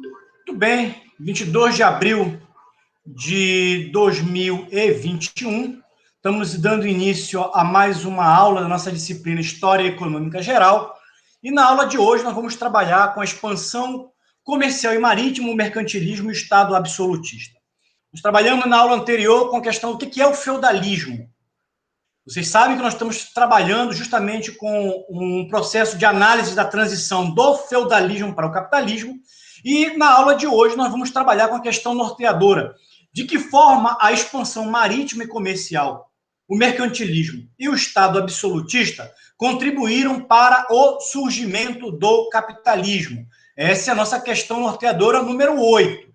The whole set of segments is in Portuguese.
Muito bem, 22 de abril de 2021, estamos dando início a mais uma aula da nossa disciplina História Econômica Geral, e na aula de hoje nós vamos trabalhar com a expansão comercial e marítimo, o mercantilismo e o Estado absolutista. Nós trabalhamos na aula anterior com a questão do que é o feudalismo. Vocês sabem que nós estamos trabalhando justamente com um processo de análise da transição do feudalismo para o capitalismo, e na aula de hoje nós vamos trabalhar com a questão norteadora, de que forma a expansão marítima e comercial, o mercantilismo e o Estado absolutista contribuíram para o surgimento do capitalismo. Essa é a nossa questão norteadora número 8.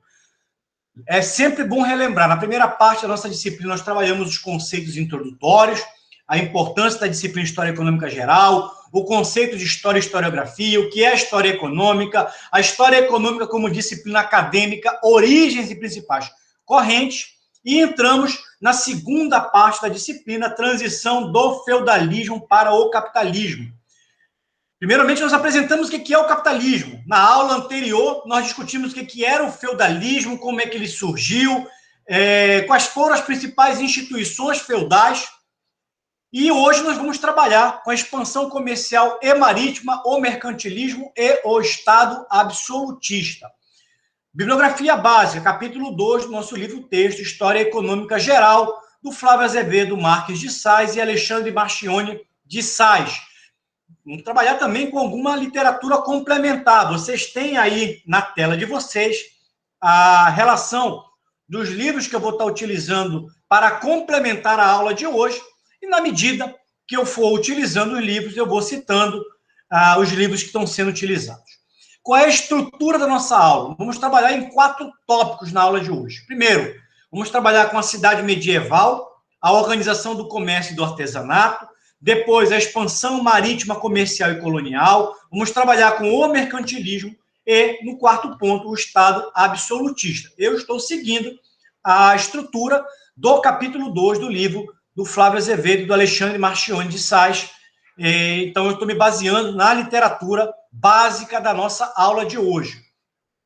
É sempre bom relembrar, na primeira parte da nossa disciplina nós trabalhamos os conceitos introdutórios, a importância da disciplina História Econômica Geral, o conceito de História e Historiografia, o que é a História Econômica, a História Econômica como disciplina acadêmica, origens e principais correntes, e entramos na segunda parte da disciplina, transição do feudalismo para o capitalismo. Primeiramente, nós apresentamos o que é o capitalismo. Na aula anterior, nós discutimos o que era o feudalismo, como é que ele surgiu, quais foram as principais instituições feudais. E hoje nós vamos trabalhar com a expansão comercial e marítima, o mercantilismo e o Estado absolutista. Bibliografia básica, capítulo 2 do nosso livro-texto, História Econômica Geral, do Flávio Azevedo Marques de Sás e Alexandre Marchione de Sás. Vamos trabalhar também com alguma literatura complementar. Vocês têm aí na tela de vocês a relação dos livros que eu vou estar utilizando para complementar a aula de hoje, e na medida que eu for utilizando os livros, eu vou citando os livros que estão sendo utilizados. Qual é a estrutura da nossa aula? Vamos trabalhar em 4 tópicos na aula de hoje. Primeiro, vamos trabalhar com a cidade medieval, a organização do comércio e do artesanato. Depois, a expansão marítima, comercial e colonial. Vamos trabalhar com o mercantilismo. E, no quarto ponto, o Estado absolutista. Eu estou seguindo a estrutura do capítulo 2 do livro do Flávio Azevedo e do Alexandre Marchione de Sás. Então, eu estou me baseando na literatura básica da nossa aula de hoje.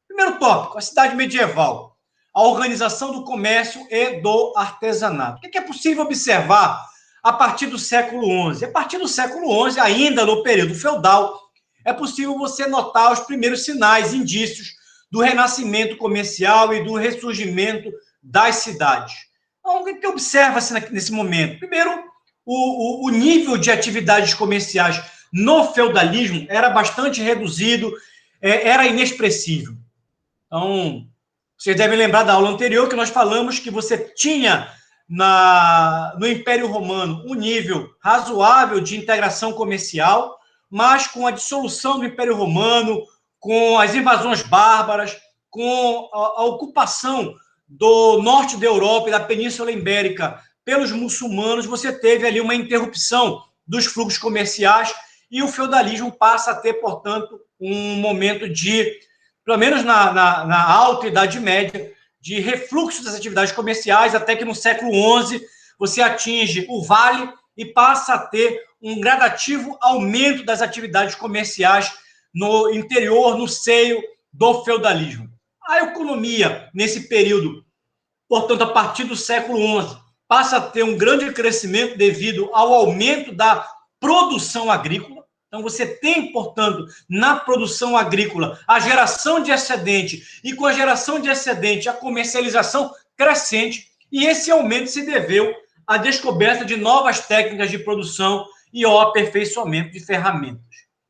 Primeiro tópico, a cidade medieval, a organização do comércio e do artesanato. O que é possível observar a partir do século XI? A partir do século XI, ainda no período feudal, é possível você notar os primeiros sinais, indícios do renascimento comercial e do ressurgimento das cidades. Então, o que observa-se nesse momento? Primeiro, o nível de atividades comerciais no feudalismo era bastante reduzido, era inexpressível. Então, vocês devem lembrar da aula anterior que nós falamos que você tinha no Império Romano um nível razoável de integração comercial, mas com a dissolução do Império Romano, com as invasões bárbaras, com a ocupação do norte da Europa e da Península Ibérica pelos muçulmanos, você teve ali uma interrupção dos fluxos comerciais e o feudalismo passa a ter, portanto, um momento de, pelo menos na alta Idade Média, de refluxo das atividades comerciais, até que no século XI você atinge o Vale e passa a ter um gradativo aumento das atividades comerciais no interior, no seio do feudalismo. A economia, nesse período, portanto, a partir do século XI, passa a ter um grande crescimento devido ao aumento da produção agrícola. Então, você tem, portanto, na produção agrícola, a geração de excedente, e com a geração de excedente, a comercialização crescente, e esse aumento se deveu à descoberta de novas técnicas de produção e ao aperfeiçoamento de ferramentas.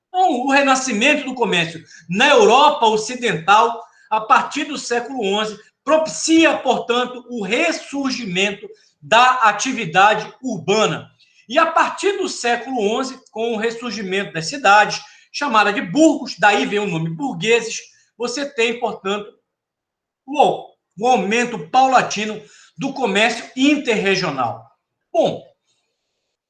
Então, o renascimento do comércio na Europa Ocidental, a partir do século XI, propicia, portanto, o ressurgimento da atividade urbana. E a partir do século XI, com o ressurgimento das cidades, chamada de burgos, daí vem o nome burgueses, você tem, portanto, o aumento paulatino do comércio interregional. Bom,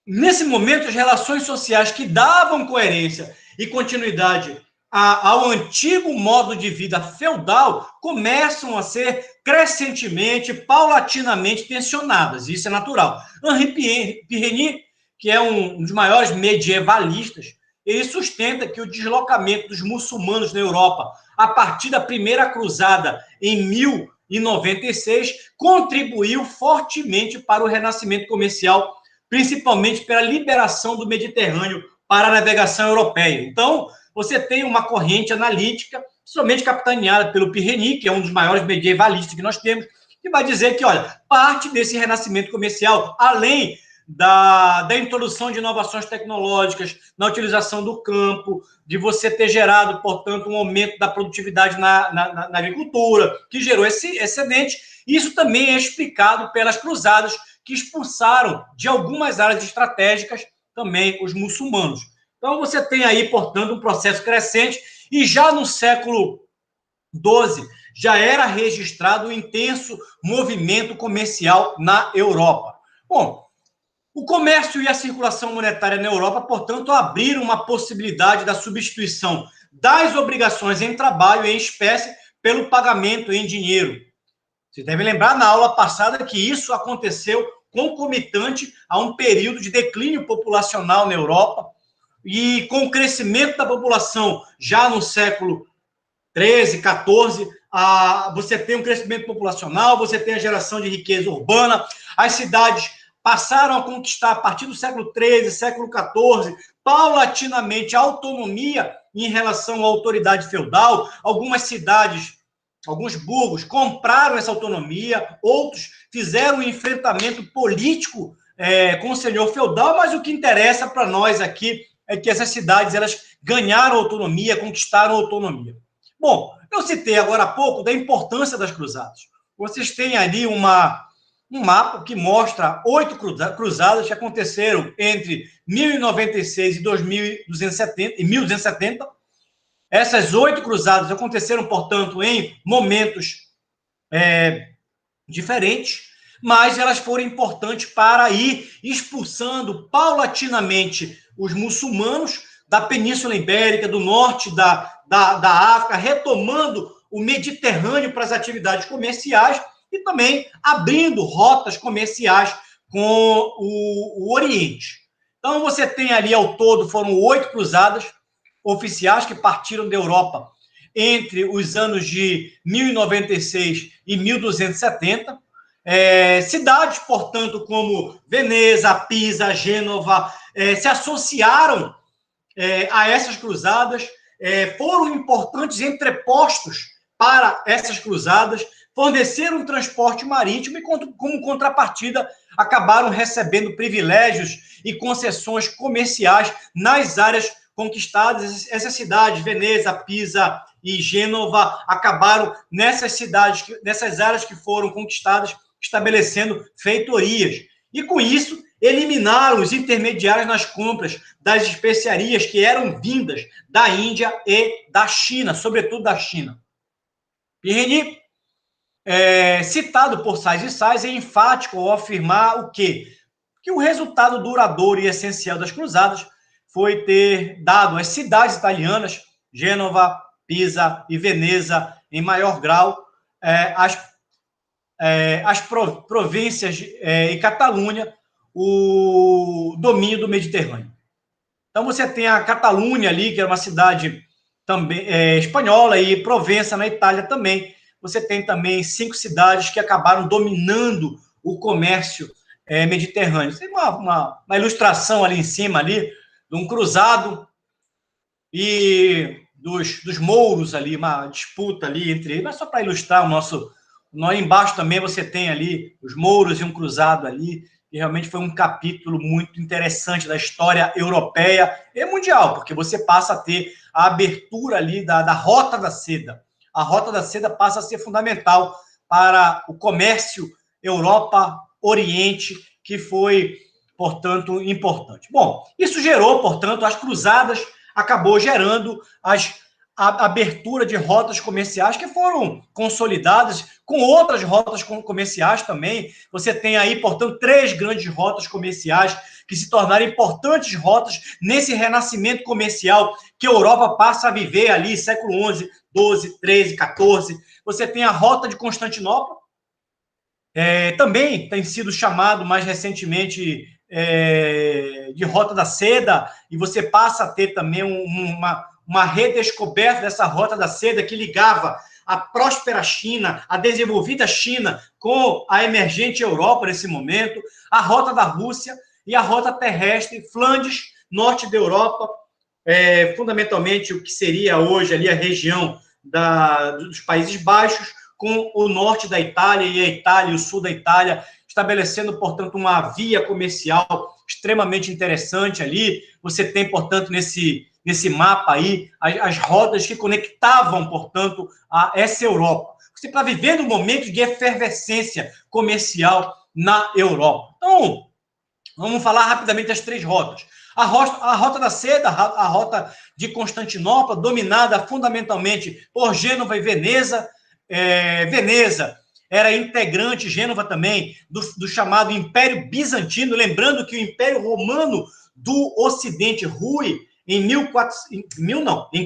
nesse momento, as relações sociais que davam coerência e continuidade ao antigo modo de vida feudal começam a ser crescentemente, paulatinamente tensionadas. Isso é natural. Henri Pireni, que é um dos maiores medievalistas, ele sustenta que o deslocamento dos muçulmanos na Europa, a partir da primeira cruzada em 1096, contribuiu fortemente para o renascimento comercial, principalmente pela liberação do Mediterrâneo para a navegação europeia. Então, você tem uma corrente analítica, somente capitaneada pelo Pirreni, que é um dos maiores medievalistas que nós temos, que vai dizer que, olha, parte desse renascimento comercial, além da introdução de inovações tecnológicas, na utilização do campo, de você ter gerado, portanto, um aumento da produtividade na agricultura, que gerou esse excedente. Isso também é explicado pelas cruzadas, que expulsaram de algumas áreas estratégicas também os muçulmanos. Então, você tem aí, portanto, um processo crescente, e já no século XII já era registrado um intenso movimento comercial na Europa. Bom, o comércio e a circulação monetária na Europa, portanto, abriram uma possibilidade da substituição das obrigações em trabalho em espécie pelo pagamento em dinheiro. Você deve lembrar na aula passada que isso aconteceu concomitante a um período de declínio populacional na Europa, e com o crescimento da população já no século XIII, XIV, você tem um crescimento populacional, você tem a geração de riqueza urbana, as cidades passaram a conquistar, a partir do século XIII, século XIV, paulatinamente a autonomia em relação à autoridade feudal. Algumas cidades, alguns burgos compraram essa autonomia, outros fizeram um enfrentamento político com o senhor feudal, mas o que interessa para nós aqui é que essas cidades elas ganharam autonomia, conquistaram autonomia. Bom, eu citei agora há pouco da importância das cruzadas. Vocês têm ali um mapa que mostra 8 cruzadas que aconteceram entre 1096 e 1270. Essas 8 cruzadas aconteceram, portanto, em momentos diferentes, mas elas foram importantes para ir expulsando paulatinamente os muçulmanos da Península Ibérica, do norte da África, retomando o Mediterrâneo para as atividades comerciais e também abrindo rotas comerciais com o Oriente. Então, você tem ali, ao todo, foram 8 cruzadas oficiais que partiram da Europa entre os anos de 1096 e 1270. Cidades, portanto, como Veneza, Pisa, Gênova, se associaram a essas cruzadas, foram importantes entrepostos para essas cruzadas, forneceram transporte marítimo e, como contrapartida, acabaram recebendo privilégios e concessões comerciais nas áreas conquistadas. Essas cidades, Veneza, Pisa e Gênova, acabaram nessas cidades, nessas áreas que foram conquistadas, estabelecendo feitorias. E, com isso, eliminaram os intermediários nas compras das especiarias que eram vindas da Índia e da China, sobretudo da China. Pirreni, citado por Sais e Sais, é enfático ao afirmar o quê? Que o resultado duradouro e essencial das cruzadas foi ter dado às cidades italianas, Gênova, Pisa e Veneza, em maior grau, as províncias e Catalunha, o domínio do Mediterrâneo. Então, você tem a Catalunha ali, que é uma cidade também espanhola, e Provença, na Itália, também. Você tem também 5 cidades que acabaram dominando o comércio mediterrâneo. Tem uma ilustração ali em cima, ali, de um cruzado e dos mouros ali, uma disputa ali entre eles, mas só para ilustrar o nosso... Embaixo também você tem ali os mouros e um cruzado ali, e realmente foi um capítulo muito interessante da história europeia e mundial, porque você passa a ter a abertura ali da Rota da Seda. A Rota da Seda passa a ser fundamental para o comércio Europa-Oriente, que foi, portanto, importante. Bom, isso gerou, portanto, as cruzadas, acabou gerando a abertura de rotas comerciais que foram consolidadas com outras rotas comerciais também. Você tem aí, portanto, 3 grandes rotas comerciais que se tornaram importantes rotas nesse renascimento comercial que a Europa passa a viver ali, século XI, XII, XIII, XIV. Você tem a Rota de Constantinopla, também tem sido chamado mais recentemente de Rota da Seda, e você passa a ter também uma redescoberta dessa Rota da Seda que ligava a próspera China, a desenvolvida China, com a emergente Europa nesse momento, a Rota da Rússia e a Rota Terrestre, Flandres, norte da Europa, fundamentalmente o que seria hoje ali a região dos Países Baixos, com o norte da Itália e a Itália e o sul da Itália, estabelecendo, portanto, uma via comercial extremamente interessante ali. Você tem, portanto, nesse mapa aí, as rotas que conectavam, portanto, essa Europa. Você está vivendo um momento de efervescência comercial na Europa. Então, vamos falar rapidamente das 3 rotas. A Rota da Seda, a Rota de Constantinopla, dominada fundamentalmente por Gênova e Veneza. Veneza era integrante, Gênova também, do chamado Império Bizantino, lembrando que o Império Romano do Ocidente rui em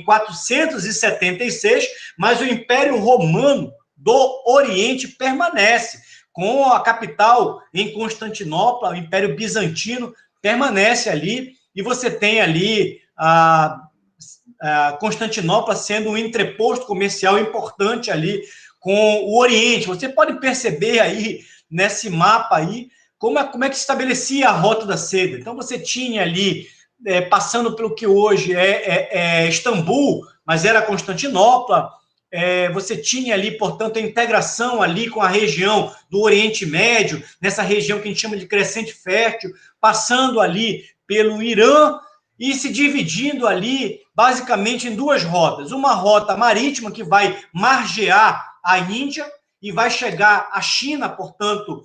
476, mas o Império Romano do Oriente permanece, com a capital em Constantinopla, o Império Bizantino permanece ali, e você tem ali a Constantinopla sendo um entreposto comercial importante ali com o Oriente. Você pode perceber aí, nesse mapa aí, como é que se estabelecia a Rota da Seda. Então, você tinha ali, passando pelo que hoje é Istambul, mas era Constantinopla, você tinha ali, portanto, a integração ali com a região do Oriente Médio, nessa região que a gente chama de Crescente Fértil, passando ali pelo Irã e se dividindo ali, basicamente, em 2 rotas. Uma rota marítima, que vai margear a Índia e vai chegar à China, portanto,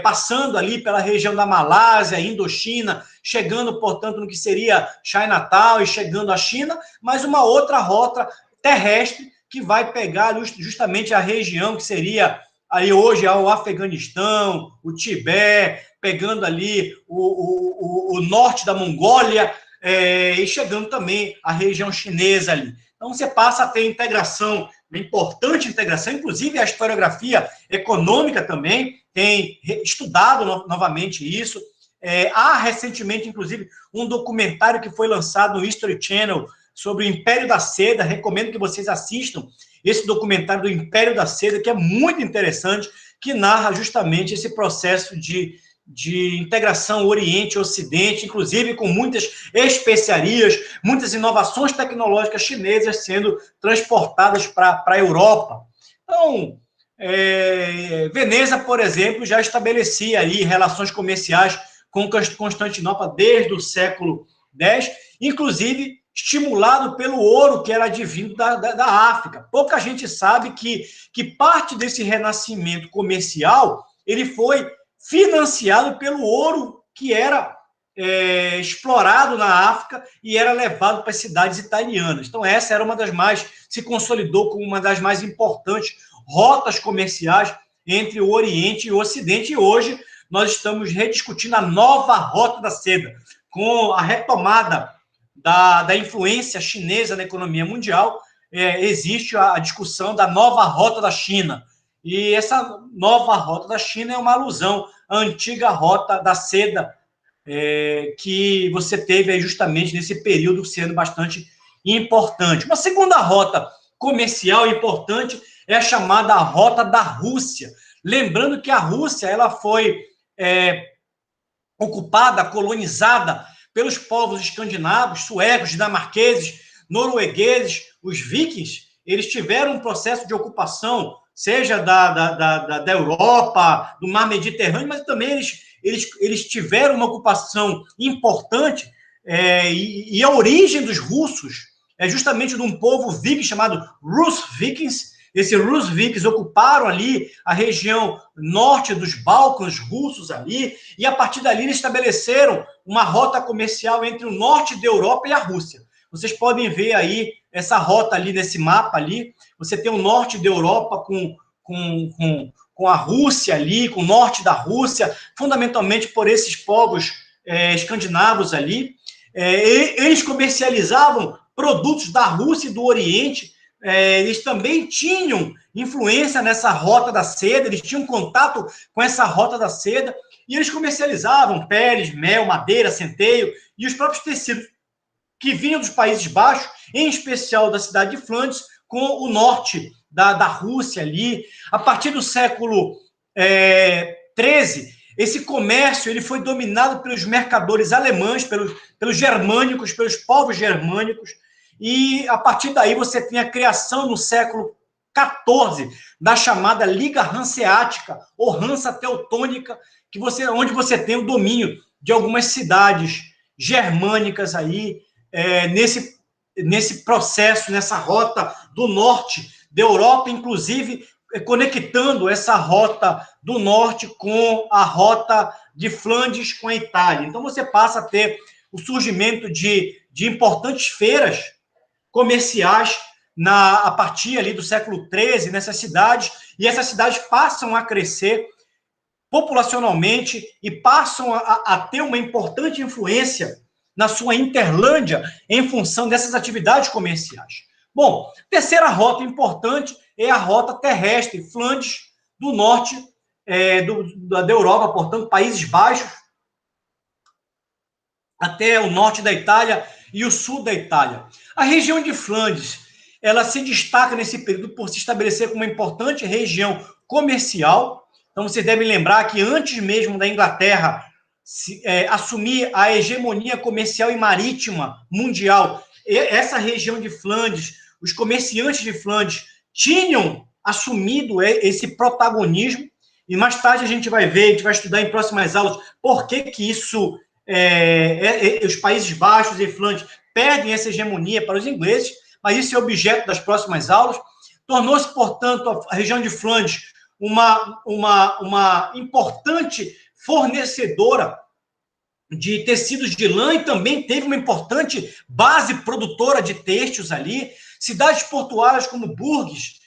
passando ali pela região da Malásia, Indochina, chegando, portanto, no que seria Chinatown e chegando à China, mas uma outra rota terrestre que vai pegar justamente a região que seria aí hoje o Afeganistão, o Tibete, pegando ali o norte da Mongólia, e chegando também à região chinesa ali. Então, você passa a ter integração, uma importante integração, inclusive a historiografia econômica também tem estudado novamente isso. Há recentemente, inclusive, um documentário que foi lançado no History Channel sobre o Império da Seda. Recomendo que vocês assistam esse documentário do Império da Seda, que é muito interessante, que narra justamente esse processo de integração Oriente-Ocidente, inclusive com muitas especiarias, muitas inovações tecnológicas chinesas sendo transportadas para a Europa. Então, Veneza, por exemplo, já estabelecia aí relações comerciais com Constantinopla desde o século X, inclusive estimulado pelo ouro que era advindo da África. Pouca gente sabe que parte desse renascimento comercial ele foi financiado pelo ouro que era explorado na África e era levado para as cidades italianas. Então, essa era uma das mais, se consolidou como uma das mais importantes rotas comerciais entre o Oriente e o Ocidente, e hoje nós estamos rediscutindo a nova Rota da Seda, com a retomada da influência chinesa na economia mundial. Existe a discussão da nova Rota da China, e essa nova Rota da China é uma alusão à antiga Rota da Seda, que você teve aí justamente nesse período sendo bastante importante. Uma segunda rota comercial importante é a chamada Rota da Rússia. Lembrando que a Rússia ela foi ocupada, colonizada pelos povos escandinavos, suecos, dinamarqueses, noruegueses, os vikings. Eles tiveram um processo de ocupação, seja da Europa, do Mar Mediterrâneo, mas também eles tiveram uma ocupação importante, e a origem dos russos é justamente de um povo viking chamado Rus Vikings. Esses Rus Vikings ocuparam ali a região norte dos Balcãs russos ali, e a partir dali eles estabeleceram uma rota comercial entre o norte da Europa e a Rússia. Vocês podem ver aí essa rota ali nesse mapa ali. Você tem o norte da Europa com a Rússia ali, com o norte da Rússia, fundamentalmente por esses povos escandinavos ali. Eles comercializavam produtos da Rússia e do Oriente. Eles também tinham influência nessa Rota da Seda, eles tinham contato com essa Rota da Seda, E eles comercializavam peles, mel, madeira, centeio e os próprios tecidos que vinham dos Países Baixos, em especial da cidade de Flandres, com o norte da Rússia ali. A partir do século XIII, esse comércio ele foi dominado pelos mercadores alemães, pelos germânicos, pelos povos germânicos, e a partir daí você tem a criação no século XIV da chamada Liga Hanseática, ou Hansa Teutônica, onde você tem o domínio de algumas cidades germânicas aí, nesse processo, nessa rota do norte da Europa, inclusive conectando essa rota do norte com a rota de Flandres com a Itália. Então, você passa a ter o surgimento de importantes feiras comerciais a partir ali do século XIII nessas cidades, e essas cidades passam a crescer populacionalmente e passam a ter uma importante influência na sua Interlândia em função dessas atividades comerciais. Bom, terceira rota importante é a rota terrestre, Flandres do norte da Europa, portanto, Países Baixos, até o norte da Itália e o sul da Itália. A região de Flandres, ela se destaca nesse período por se estabelecer como uma importante região comercial. Então, vocês devem lembrar que antes mesmo da Inglaterra assumir a hegemonia comercial e marítima mundial, essa região de Flandres, os comerciantes de Flandres tinham assumido esse protagonismo, e mais tarde a gente vai ver, a gente vai estudar em próximas aulas por que isso, os Países Baixos e Flandres perdem essa hegemonia para os ingleses, mas isso é objeto das próximas aulas. Tornou-se, portanto, a região de Flandres uma importante fornecedora de tecidos de lã e também teve uma importante base produtora de têxteis ali. Cidades portuárias como Bourges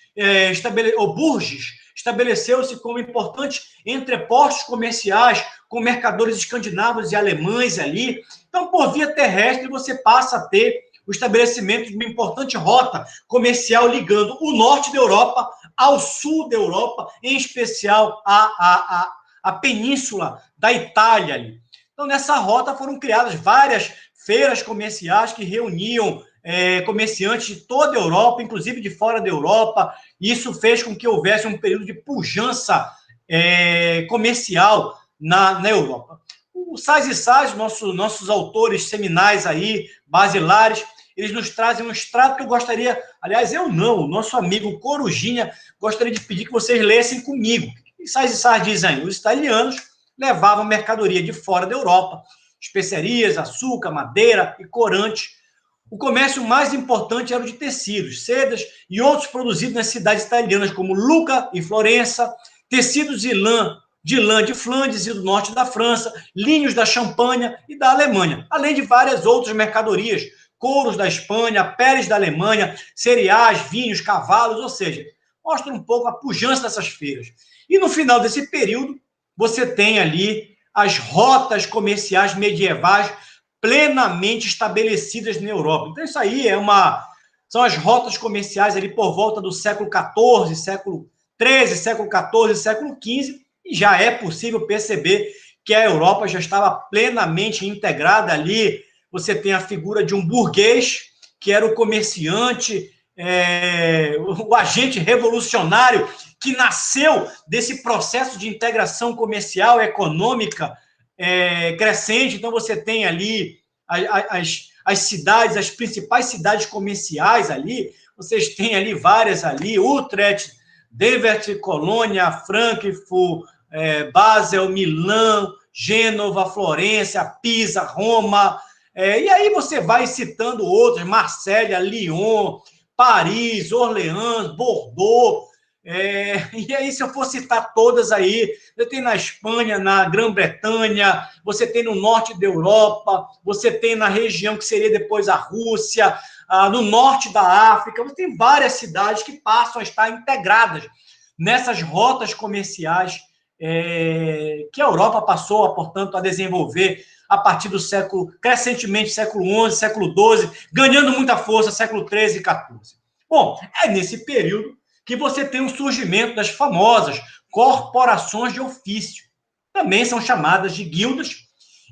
estabeleceu-se como importantes entrepostos comerciais com mercadores escandinavos e alemães ali. Então, por via terrestre, você passa a ter o estabelecimento de uma importante rota comercial ligando o norte da Europa ao sul da Europa, em especial a península da Itália ali. Então, nessa rota foram criadas várias feiras comerciais que reuniam comerciantes de toda a Europa, inclusive de fora da Europa, e isso fez com que houvesse um período de pujança comercial na Europa. O Sais e Sais, nossos autores seminais aí, basilares, eles nos trazem um extrato que eu gostaria, aliás, eu não, o nosso amigo Corujinha, gostaria de pedir que vocês lessem comigo. E Sais e Sais dizem, os italianos levavam mercadoria de fora da Europa, especiarias, açúcar, madeira e corante. O comércio mais importante era o de tecidos, sedas e outros produzidos nas cidades italianas, como Lucca e Florença, tecidos de lã de Flandres e do norte da França, linhos da Champagna e da Alemanha, além de várias outras mercadorias, couros da Espanha, peles da Alemanha, cereais, vinhos, cavalos, ou seja, mostra um pouco a pujança dessas feiras. E no final desse período, você tem ali as rotas comerciais medievais plenamente estabelecidas na Europa. Então, isso aí são as rotas comerciais ali por volta do século XIV, século XIII, século XIV, século XV, e já é possível perceber que a Europa já estava plenamente integrada ali. Você tem a figura de um burguês, que era o comerciante, o agente revolucionário, que nasceu desse processo de integração comercial, econômica, crescente. Então, você tem ali as cidades, as principais cidades comerciais ali, vocês têm ali várias ali, Utrecht, Deventer, Colônia, Frankfurt, Basel, Milão, Gênova, Florença, Pisa, Roma, e aí você vai citando outras, Marsella, Lyon, Paris, Orleans, Bordeaux, e aí se eu for citar todas aí, você tem na Espanha, na Grã-Bretanha, você tem no norte da Europa, você tem na região que seria depois a Rússia, no norte da África, você tem várias cidades que passam a estar integradas nessas rotas comerciais que a Europa passou, portanto, a desenvolver a partir do crescentemente, século XI, século XII, ganhando muita força, século XIII e XIV. Bom, é nesse período que você tem o surgimento das famosas corporações de ofício. também são chamadas de guildas,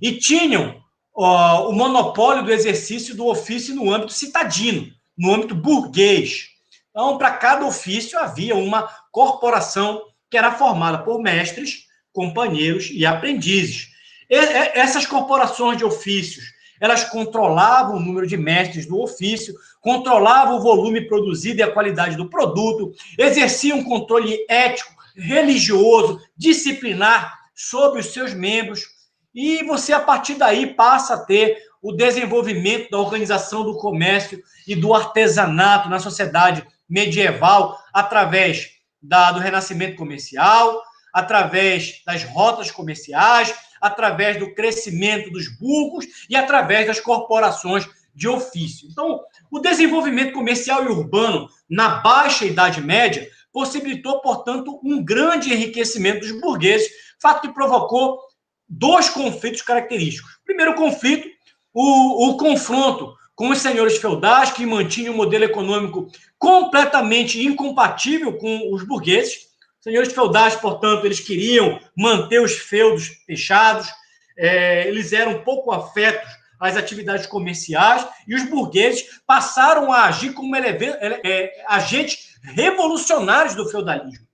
e tinham o monopólio do exercício do ofício no âmbito citadino, no âmbito burguês. Então, para cada ofício havia uma corporação que era formada por mestres, companheiros e aprendizes. Essas corporações de ofícios, elas controlavam o número de mestres do ofício, controlavam o volume produzido e a qualidade do produto, exerciam um controle ético, religioso, disciplinar sobre os seus membros, e você, a partir daí, passa a ter o desenvolvimento da organização do comércio e do artesanato na sociedade medieval, através do renascimento comercial, através das rotas comerciais, através do crescimento dos burgos e através das corporações de ofício. Então, o desenvolvimento comercial e urbano na Baixa Idade Média possibilitou, portanto, um grande enriquecimento dos burgueses, fato que provocou dois conflitos característicos. Primeiro conflito, o confronto com os senhores feudais, que mantinham um modelo econômico completamente incompatível com os burgueses. Os senhores feudais, portanto, eles queriam manter os feudos fechados, eles eram pouco afetos às atividades comerciais, e os burgueses passaram a agir como agentes revolucionários do feudalismo.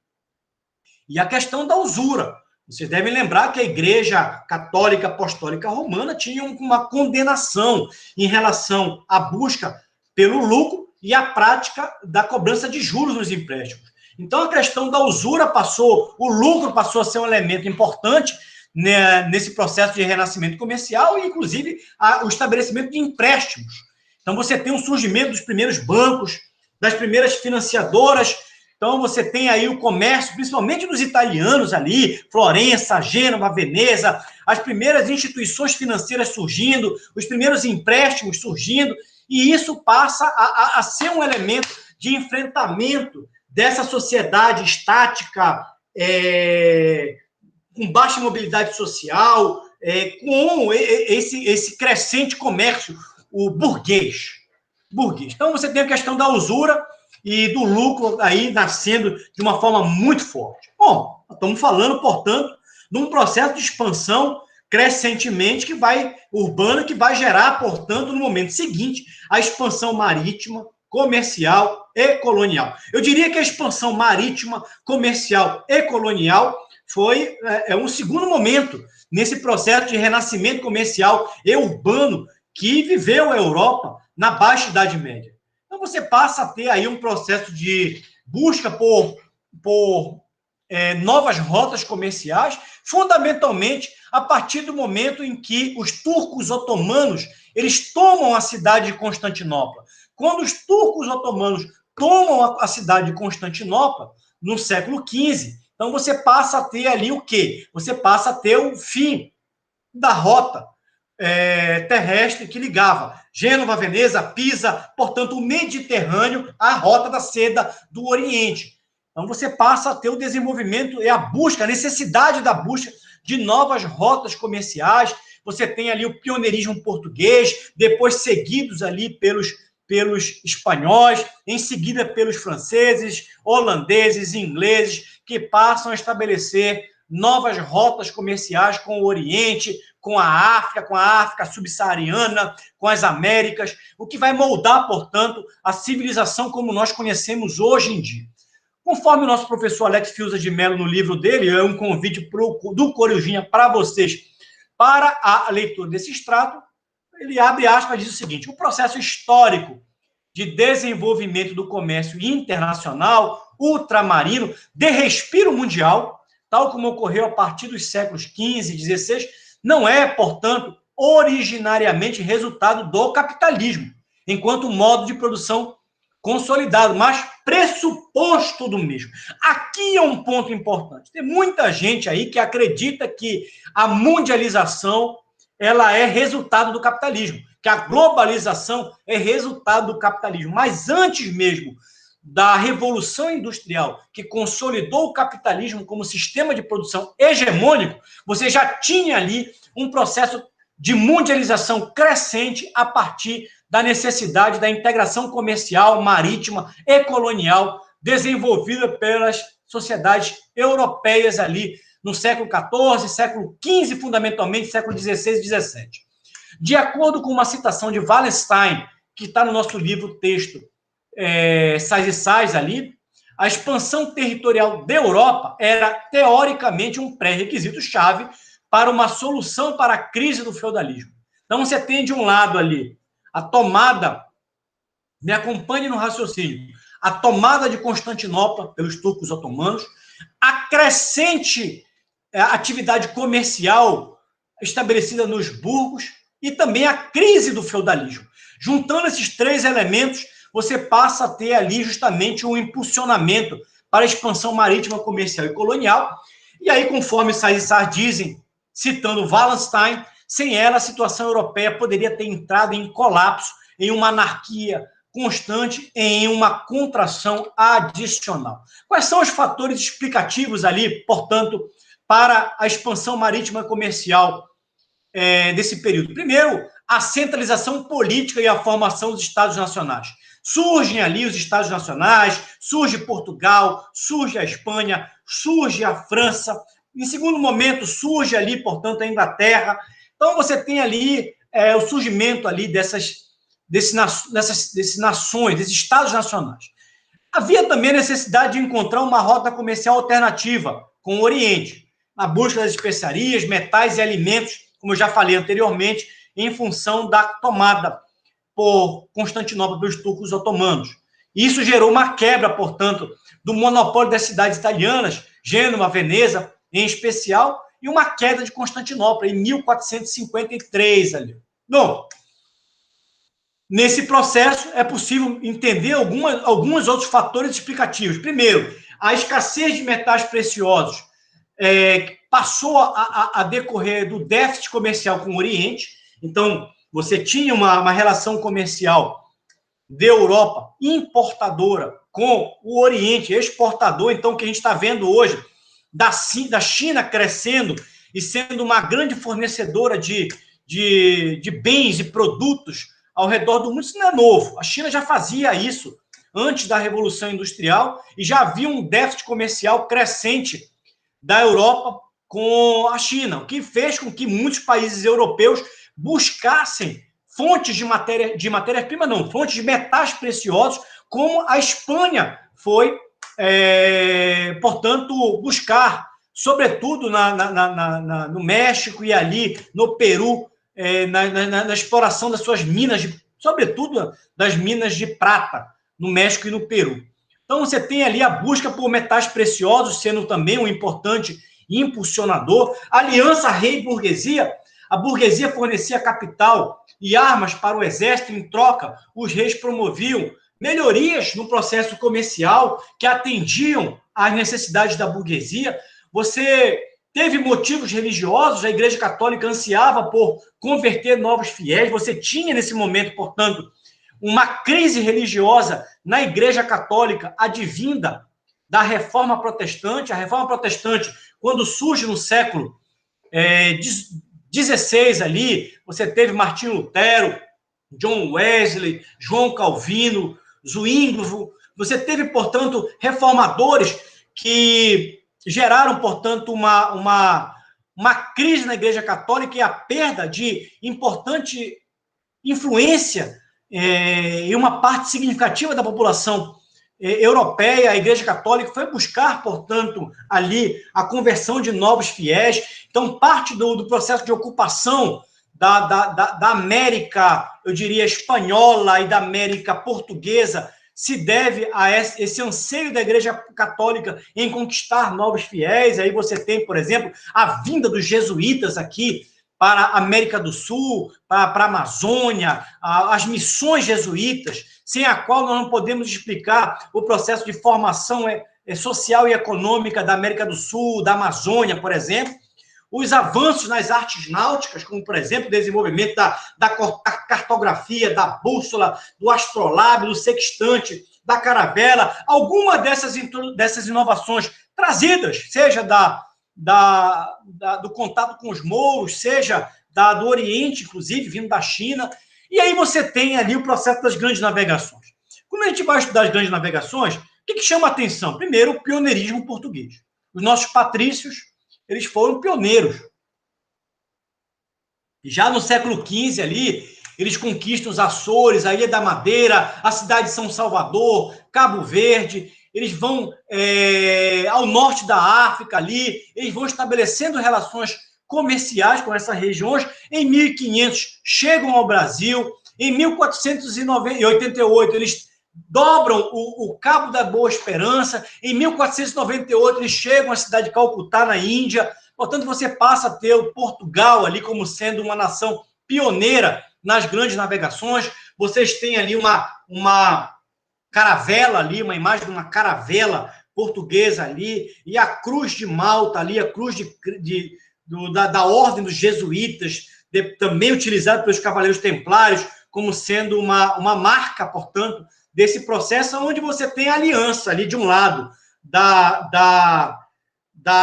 E a questão da usura. Vocês devem lembrar que a Igreja Católica Apostólica Romana tinha uma condenação em relação à busca pelo lucro e à prática da cobrança de juros nos empréstimos. Então, a questão da usura o lucro passou a ser um elemento importante, né, nesse processo de renascimento comercial e, inclusive, o estabelecimento de empréstimos. Então, você tem o surgimento dos primeiros bancos, das primeiras financiadoras. Então, você tem aí o comércio, principalmente dos italianos ali, Florença, Gênova, Veneza, as primeiras instituições financeiras surgindo, os primeiros empréstimos surgindo, e isso passa a ser um elemento de enfrentamento dessa sociedade estática, com baixa mobilidade social, com esse crescente comércio, o burguês. Então, você tem a questão da usura e do lucro aí nascendo de uma forma muito forte. Bom, estamos falando, portanto, de um processo de expansão crescentemente urbana, que vai gerar, portanto, no momento seguinte, a expansão marítima, comercial e colonial. Eu diria que a expansão marítima, comercial e colonial foi um segundo momento nesse processo de renascimento comercial e urbano que viveu a Europa na Baixa Idade Média. Então, você passa a ter aí um processo de busca por novas rotas comerciais, fundamentalmente a partir do momento em que os turcos otomanos eles tomam a cidade de Constantinopla. Quando os turcos otomanos tomam a cidade de Constantinopla, no século XV, então você passa a ter ali o quê? Você passa a ter o fim da rota terrestre que ligava Gênova, Veneza, Pisa, portanto, o Mediterrâneo à rota da seda do Oriente. Então, você passa a ter o desenvolvimento e a necessidade da busca de novas rotas comerciais. Você tem ali o pioneirismo português, depois seguidos ali pelos espanhóis, em seguida pelos franceses, holandeses, ingleses, que passam a estabelecer novas rotas comerciais com o Oriente, com a África subsaariana, com as Américas, o que vai moldar, portanto, a civilização como nós conhecemos hoje em dia. Conforme o nosso professor Alex Fiuza de Mello, no livro dele, é um convite do Corujinha para vocês, para a leitura desse extrato, ele abre aspas e diz o seguinte: o processo histórico de desenvolvimento do comércio internacional, ultramarino, de respiro mundial, tal como ocorreu a partir dos séculos XV e XVI, não é, portanto, originariamente resultado do capitalismo, enquanto modo de produção consolidado, mas pressuposto do mesmo. Aqui é um ponto importante. Tem muita gente aí que acredita que a mundialização ela é resultado do capitalismo, que a globalização é resultado do capitalismo. Mas antes mesmo da Revolução Industrial, que consolidou o capitalismo como sistema de produção hegemônico, você já tinha ali um processo de mundialização crescente a partir da necessidade da integração comercial, marítima e colonial desenvolvida pelas sociedades europeias ali no século XIV, século XV, fundamentalmente, século XVI e XVII. De acordo com uma citação de Wallenstein, que está no nosso livro texto Sais e Sais ali, a expansão territorial da Europa era, teoricamente, um pré-requisito-chave para uma solução para a crise do feudalismo. Então, você tem, de um lado ali, a tomada, me acompanhe no raciocínio, a tomada de Constantinopla pelos turcos otomanos, a crescente atividade comercial estabelecida nos burgos e também a crise do feudalismo. Juntando esses três elementos, você passa a ter ali justamente um impulsionamento para a expansão marítima, comercial e colonial. E aí, conforme Sais e Sais dizem, citando Wallenstein, sem ela a situação europeia poderia ter entrado em colapso, em uma anarquia constante, em uma contração adicional. Quais são os fatores explicativos ali, portanto, para a expansão marítima e comercial desse período? Primeiro, a centralização política e a formação dos Estados nacionais. Surgem ali os Estados nacionais, surge Portugal, surge a Espanha, surge a França. Em segundo momento, surge ali, portanto, a Inglaterra. Então, você tem ali o surgimento ali desses nações, desses Estados nacionais. Havia também a necessidade de encontrar uma rota comercial alternativa com o Oriente, na busca das especiarias, metais e alimentos, como eu já falei anteriormente, em função da tomada por Constantinopla pelos turcos otomanos. Isso gerou uma quebra, portanto, do monopólio das cidades italianas, Gênova, Veneza, em especial, e uma queda de Constantinopla em 1453 ali. Bom, nesse processo é possível entender alguns outros fatores explicativos. Primeiro, a escassez de metais preciosos passou a decorrer do déficit comercial com o Oriente. Então, você tinha uma relação comercial da Europa importadora com o Oriente exportador. Então, o que a gente está vendo hoje da China crescendo e sendo uma grande fornecedora de bens e produtos ao redor do mundo, isso não é novo. A China já fazia isso antes da Revolução Industrial e já havia um déficit comercial crescente da Europa com a China, o que fez com que muitos países europeus buscassem fontes de matéria-prima, não, fontes de metais preciosos, como a Espanha foi, portanto, buscar, sobretudo no México e ali no Peru, na exploração das suas minas, sobretudo das minas de prata, no México e no Peru. Então, você tem ali a busca por metais preciosos, sendo também um importante impulsionador. A aliança rei-burguesia, a burguesia fornecia capital e armas para o exército, em troca, os reis promoviam melhorias no processo comercial que atendiam às necessidades da burguesia. Você teve motivos religiosos, a Igreja Católica ansiava por converter novos fiéis, você tinha nesse momento, portanto, uma crise religiosa na Igreja Católica advinda da Reforma Protestante. A Reforma Protestante, quando surge no século XVI ali, você teve Martinho Lutero, John Wesley, João Calvino, Zwinglio, você teve, portanto, reformadores que geraram, portanto, uma crise na Igreja Católica e a perda de importante influência e uma parte significativa da população europeia. A Igreja Católica foi buscar, portanto, ali a conversão de novos fiéis. Então, parte do processo de ocupação da América, eu diria, espanhola e da América portuguesa se deve a esse anseio da Igreja Católica em conquistar novos fiéis. Aí você tem, por exemplo, a vinda dos jesuítas aqui para a América do Sul, para a Amazônia, as missões jesuítas, sem a qual nós não podemos explicar o processo de formação social e econômica da América do Sul, da Amazônia, por exemplo. Os avanços nas artes náuticas, como, por exemplo, o desenvolvimento da cartografia, da bússola, do astrolábio, do sextante, da caravela, alguma dessas inovações trazidas, seja do contato com os mouros, seja do Oriente, inclusive, vindo da China. E aí você tem ali o processo das grandes navegações. Quando a gente vai estudar as grandes navegações, o que chama a atenção? Primeiro, o pioneirismo português. Os nossos patrícios, eles foram pioneiros. Já no século XV ali, eles conquistam os Açores, a Ilha da Madeira, a cidade de São Salvador, Cabo Verde, eles vão ao norte da África ali, eles vão estabelecendo relações comerciais com essas regiões. Em 1500 chegam ao Brasil, em 1488 eles dobram o Cabo da Boa Esperança, em 1498 eles chegam à cidade de Calcutá, na Índia. Portanto, você passa a ter o Portugal ali como sendo uma nação pioneira nas grandes navegações. Vocês têm ali uma caravela ali, uma imagem de uma caravela portuguesa ali, e a cruz de Malta ali, a cruz da Ordem dos Jesuítas, também utilizada pelos Cavaleiros Templários, como sendo uma marca, portanto, desse processo, onde você tem a aliança ali, de um lado, da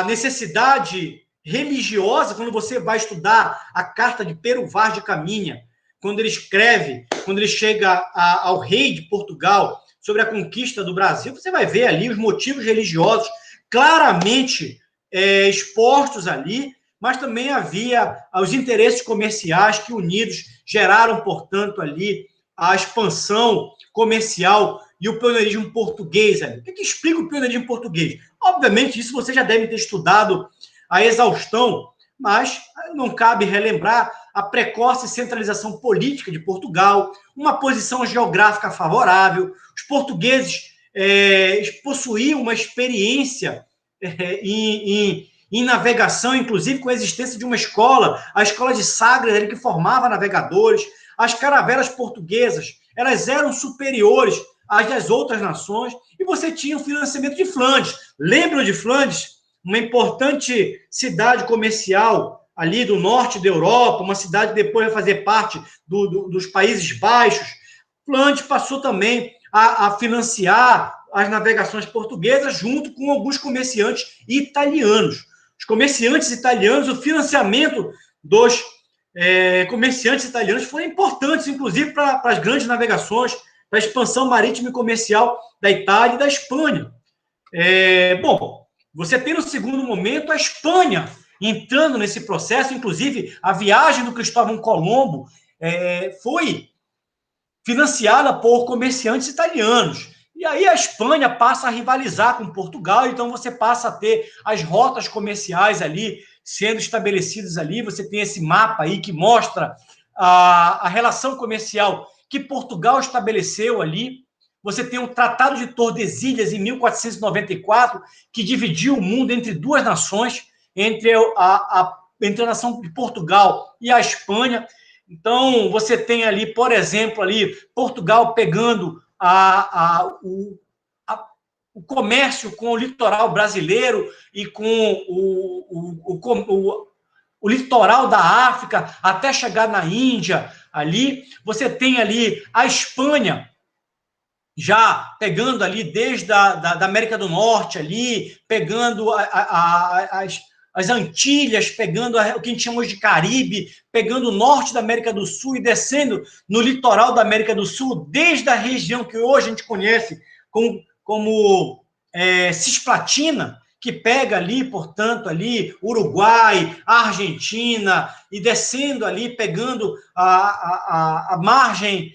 necessidade religiosa, quando você vai estudar a carta de Pero Vaz de Caminha, quando ele escreve, quando ele chega ao rei de Portugal sobre a conquista do Brasil, você vai ver ali os motivos religiosos claramente expostos ali, mas também havia os interesses comerciais que, unidos, geraram, portanto, ali a expansão comercial e o pioneirismo português ali. O que explica o pioneirismo português? Obviamente, isso você já deve ter estudado a exaustão, mas não cabe relembrar a precoce centralização política de Portugal, uma posição geográfica favorável. Os portugueses possuíam uma experiência em navegação, inclusive com a existência de uma escola, a escola de Sagres, que formava navegadores. As caravelas portuguesas, elas eram superiores às das outras nações, e você tinha o financiamento de Flandres. Lembram de Flandres? Uma importante cidade comercial ali do norte da Europa, uma cidade que depois vai fazer parte dos Países Baixos. Flandres passou também a financiar as navegações portuguesas junto com alguns comerciantes italianos. Os comerciantes italianos, o financiamento dos comerciantes italianos foram importantes, inclusive, para as grandes navegações, para a expansão marítima e comercial da Itália e da Espanha. Bom, você tem no segundo momento a Espanha entrando nesse processo, inclusive a viagem do Cristóvão Colombo foi financiada por comerciantes italianos. E aí a Espanha passa a rivalizar com Portugal, então você passa a ter as rotas comerciais ali sendo estabelecidas ali. Você tem esse mapa aí que mostra a relação comercial que Portugal estabeleceu ali. Você tem o Tratado de Tordesilhas, em 1494, que dividiu o mundo entre duas nações, entre a nação de Portugal e a Espanha. Então, você tem ali, por exemplo, ali, Portugal pegando o comércio com o litoral brasileiro e com o litoral da África, até chegar na Índia ali. Você tem ali a Espanha, já pegando ali desde da América do Norte ali, pegando as Antilhas, pegando o que a gente chama hoje de Caribe, pegando o norte da América do Sul e descendo no litoral da América do Sul, desde a região que hoje a gente conhece como Cisplatina, que pega ali, portanto, ali Uruguai, Argentina, e descendo ali, pegando a margem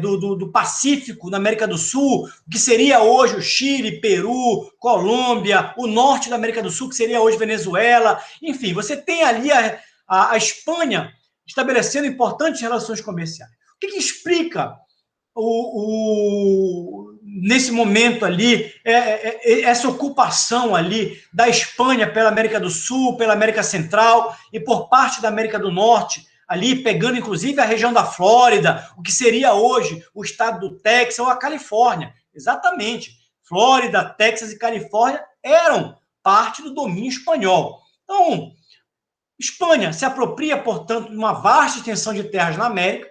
do Pacífico, na América do Sul, que seria hoje o Chile, Peru, Colômbia, o norte da América do Sul, que seria hoje Venezuela. Enfim, você tem ali a Espanha estabelecendo importantes relações comerciais. O que explica nesse momento ali essa ocupação ali da Espanha pela América do Sul, pela América Central e por parte da América do Norte, ali pegando inclusive a região da Flórida, o que seria hoje o estado do Texas ou a Califórnia? Exatamente. Flórida, Texas e Califórnia eram parte do domínio espanhol. Então, Espanha se apropria, portanto, de uma vasta extensão de terras na América,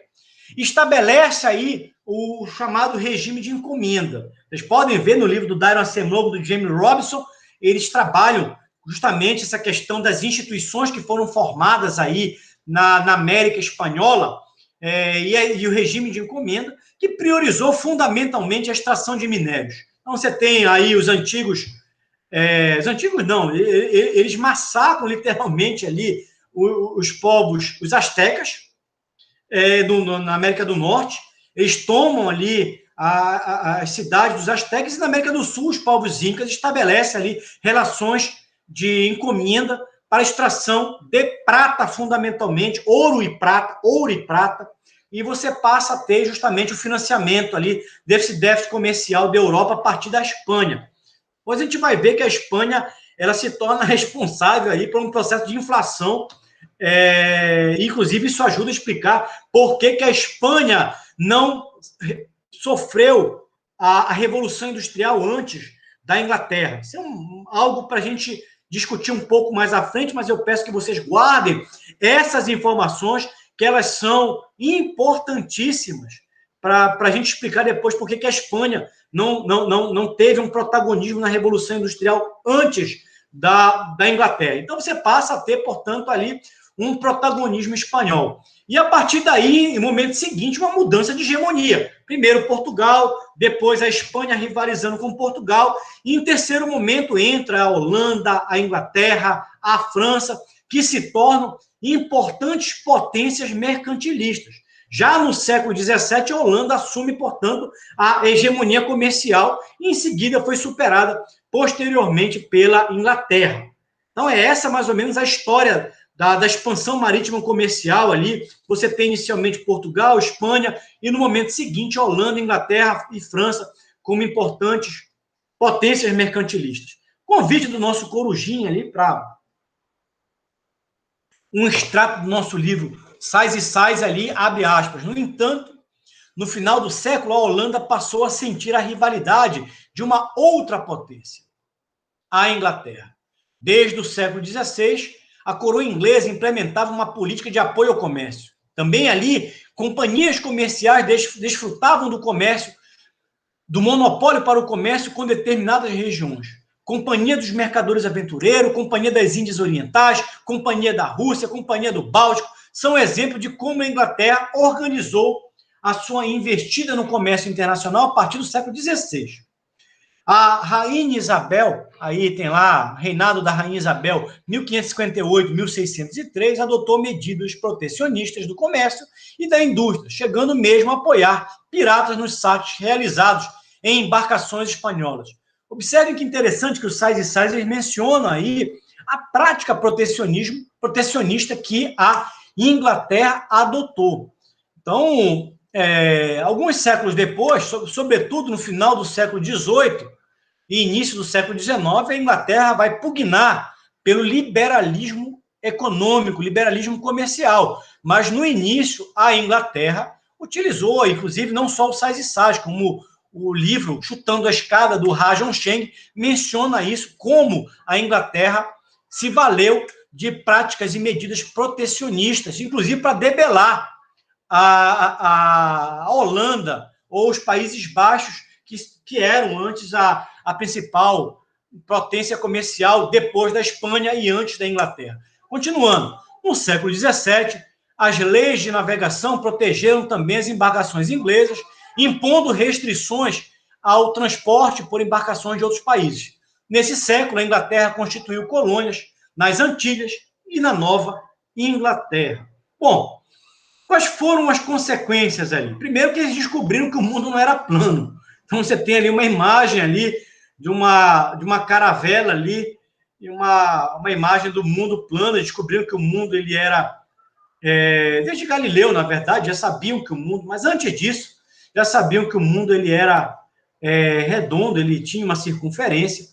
estabelece aí o chamado regime de encomenda. Vocês podem ver no livro do Dairon Acemoglu, do James Robinson, eles trabalham justamente essa questão das instituições que foram formadas aí na América Espanhola, e o regime de encomenda, que priorizou fundamentalmente a extração de minérios. Então, você tem aí os antigos Os antigos não, eles massacram literalmente ali os povos, os astecas, na América do Norte. Eles tomam ali as cidades dos astecas, e na América do Sul os povos incas estabelecem ali relações de encomenda para extração de prata, fundamentalmente, ouro e prata, e você passa a ter justamente o financiamento ali desse déficit comercial da Europa a partir da Espanha. Depois a gente vai ver que a Espanha ela se torna responsável aí por um processo de inflação, inclusive isso ajuda a explicar por que a Espanha não sofreu a Revolução Industrial antes da Inglaterra. Isso é algo para a gente discutir um pouco mais à frente, mas eu peço que vocês guardem essas informações, que elas são importantíssimas para a gente explicar depois por que a Espanha não teve um protagonismo na Revolução Industrial antes da Inglaterra. Então, você passa a ter, portanto, ali um protagonismo espanhol. E, a partir daí, no momento seguinte, uma mudança de hegemonia. Primeiro Portugal, depois a Espanha rivalizando com Portugal, e, em terceiro momento, entra a Holanda, a Inglaterra, a França, que se tornam importantes potências mercantilistas. Já no século XVII, a Holanda assume, portanto, a hegemonia comercial e, em seguida, foi superada posteriormente pela Inglaterra. Então, é essa mais ou menos a história da expansão marítima comercial ali. Você tem inicialmente Portugal, Espanha, e no momento seguinte, Holanda, Inglaterra e França como importantes potências mercantilistas. Convite do nosso Corujinha ali para um extrato do nosso livro Sais e Sais ali, abre aspas. No entanto, no final do século, a Holanda passou a sentir a rivalidade de uma outra potência, a Inglaterra. Desde o século XVI, a coroa inglesa implementava uma política de apoio ao comércio. Também ali, companhias comerciais desfrutavam do comércio, do monopólio para o comércio com determinadas regiões. Companhia dos Mercadores Aventureiros, Companhia das Índias Orientais, Companhia da Rússia, Companhia do Báltico, são exemplo de como a Inglaterra organizou a sua investida no comércio internacional a partir do século XVI. A Rainha Isabel, aí tem lá, reinado da Rainha Isabel, 1558-1603, adotou medidas protecionistas do comércio e da indústria, chegando mesmo a apoiar piratas nos saques realizados em embarcações espanholas. Observem que interessante que os Sais e Sais mencionam aí a prática protecionista que a Inglaterra adotou. Então, alguns séculos depois, sobretudo no final do século XVIII e início do século XIX, a Inglaterra vai pugnar pelo liberalismo econômico, liberalismo comercial. Mas, no início, a Inglaterra utilizou, inclusive, não só o Sais e Sais, como o livro Chutando a Escada, do Rajon Cheng, menciona isso, como a Inglaterra se valeu de práticas e medidas protecionistas, inclusive para debelar a Holanda ou os Países Baixos, que eram antes a principal potência comercial depois da Espanha e antes da Inglaterra. Continuando, no século XVII, as leis de navegação protegeram também as embarcações inglesas, impondo restrições ao transporte por embarcações de outros países. Nesse século, a Inglaterra constituiu colônias nas Antilhas e na Nova Inglaterra. Bom, quais foram as consequências ali? Primeiro que eles descobriram que o mundo não era plano. Então, você tem ali uma imagem ali de uma caravela ali, e uma imagem do mundo plano. Descobriram que o mundo ele era... desde Galileu, na verdade, já sabiam que o mundo... Mas antes disso, já sabiam que o mundo ele era redondo, ele tinha uma circunferência.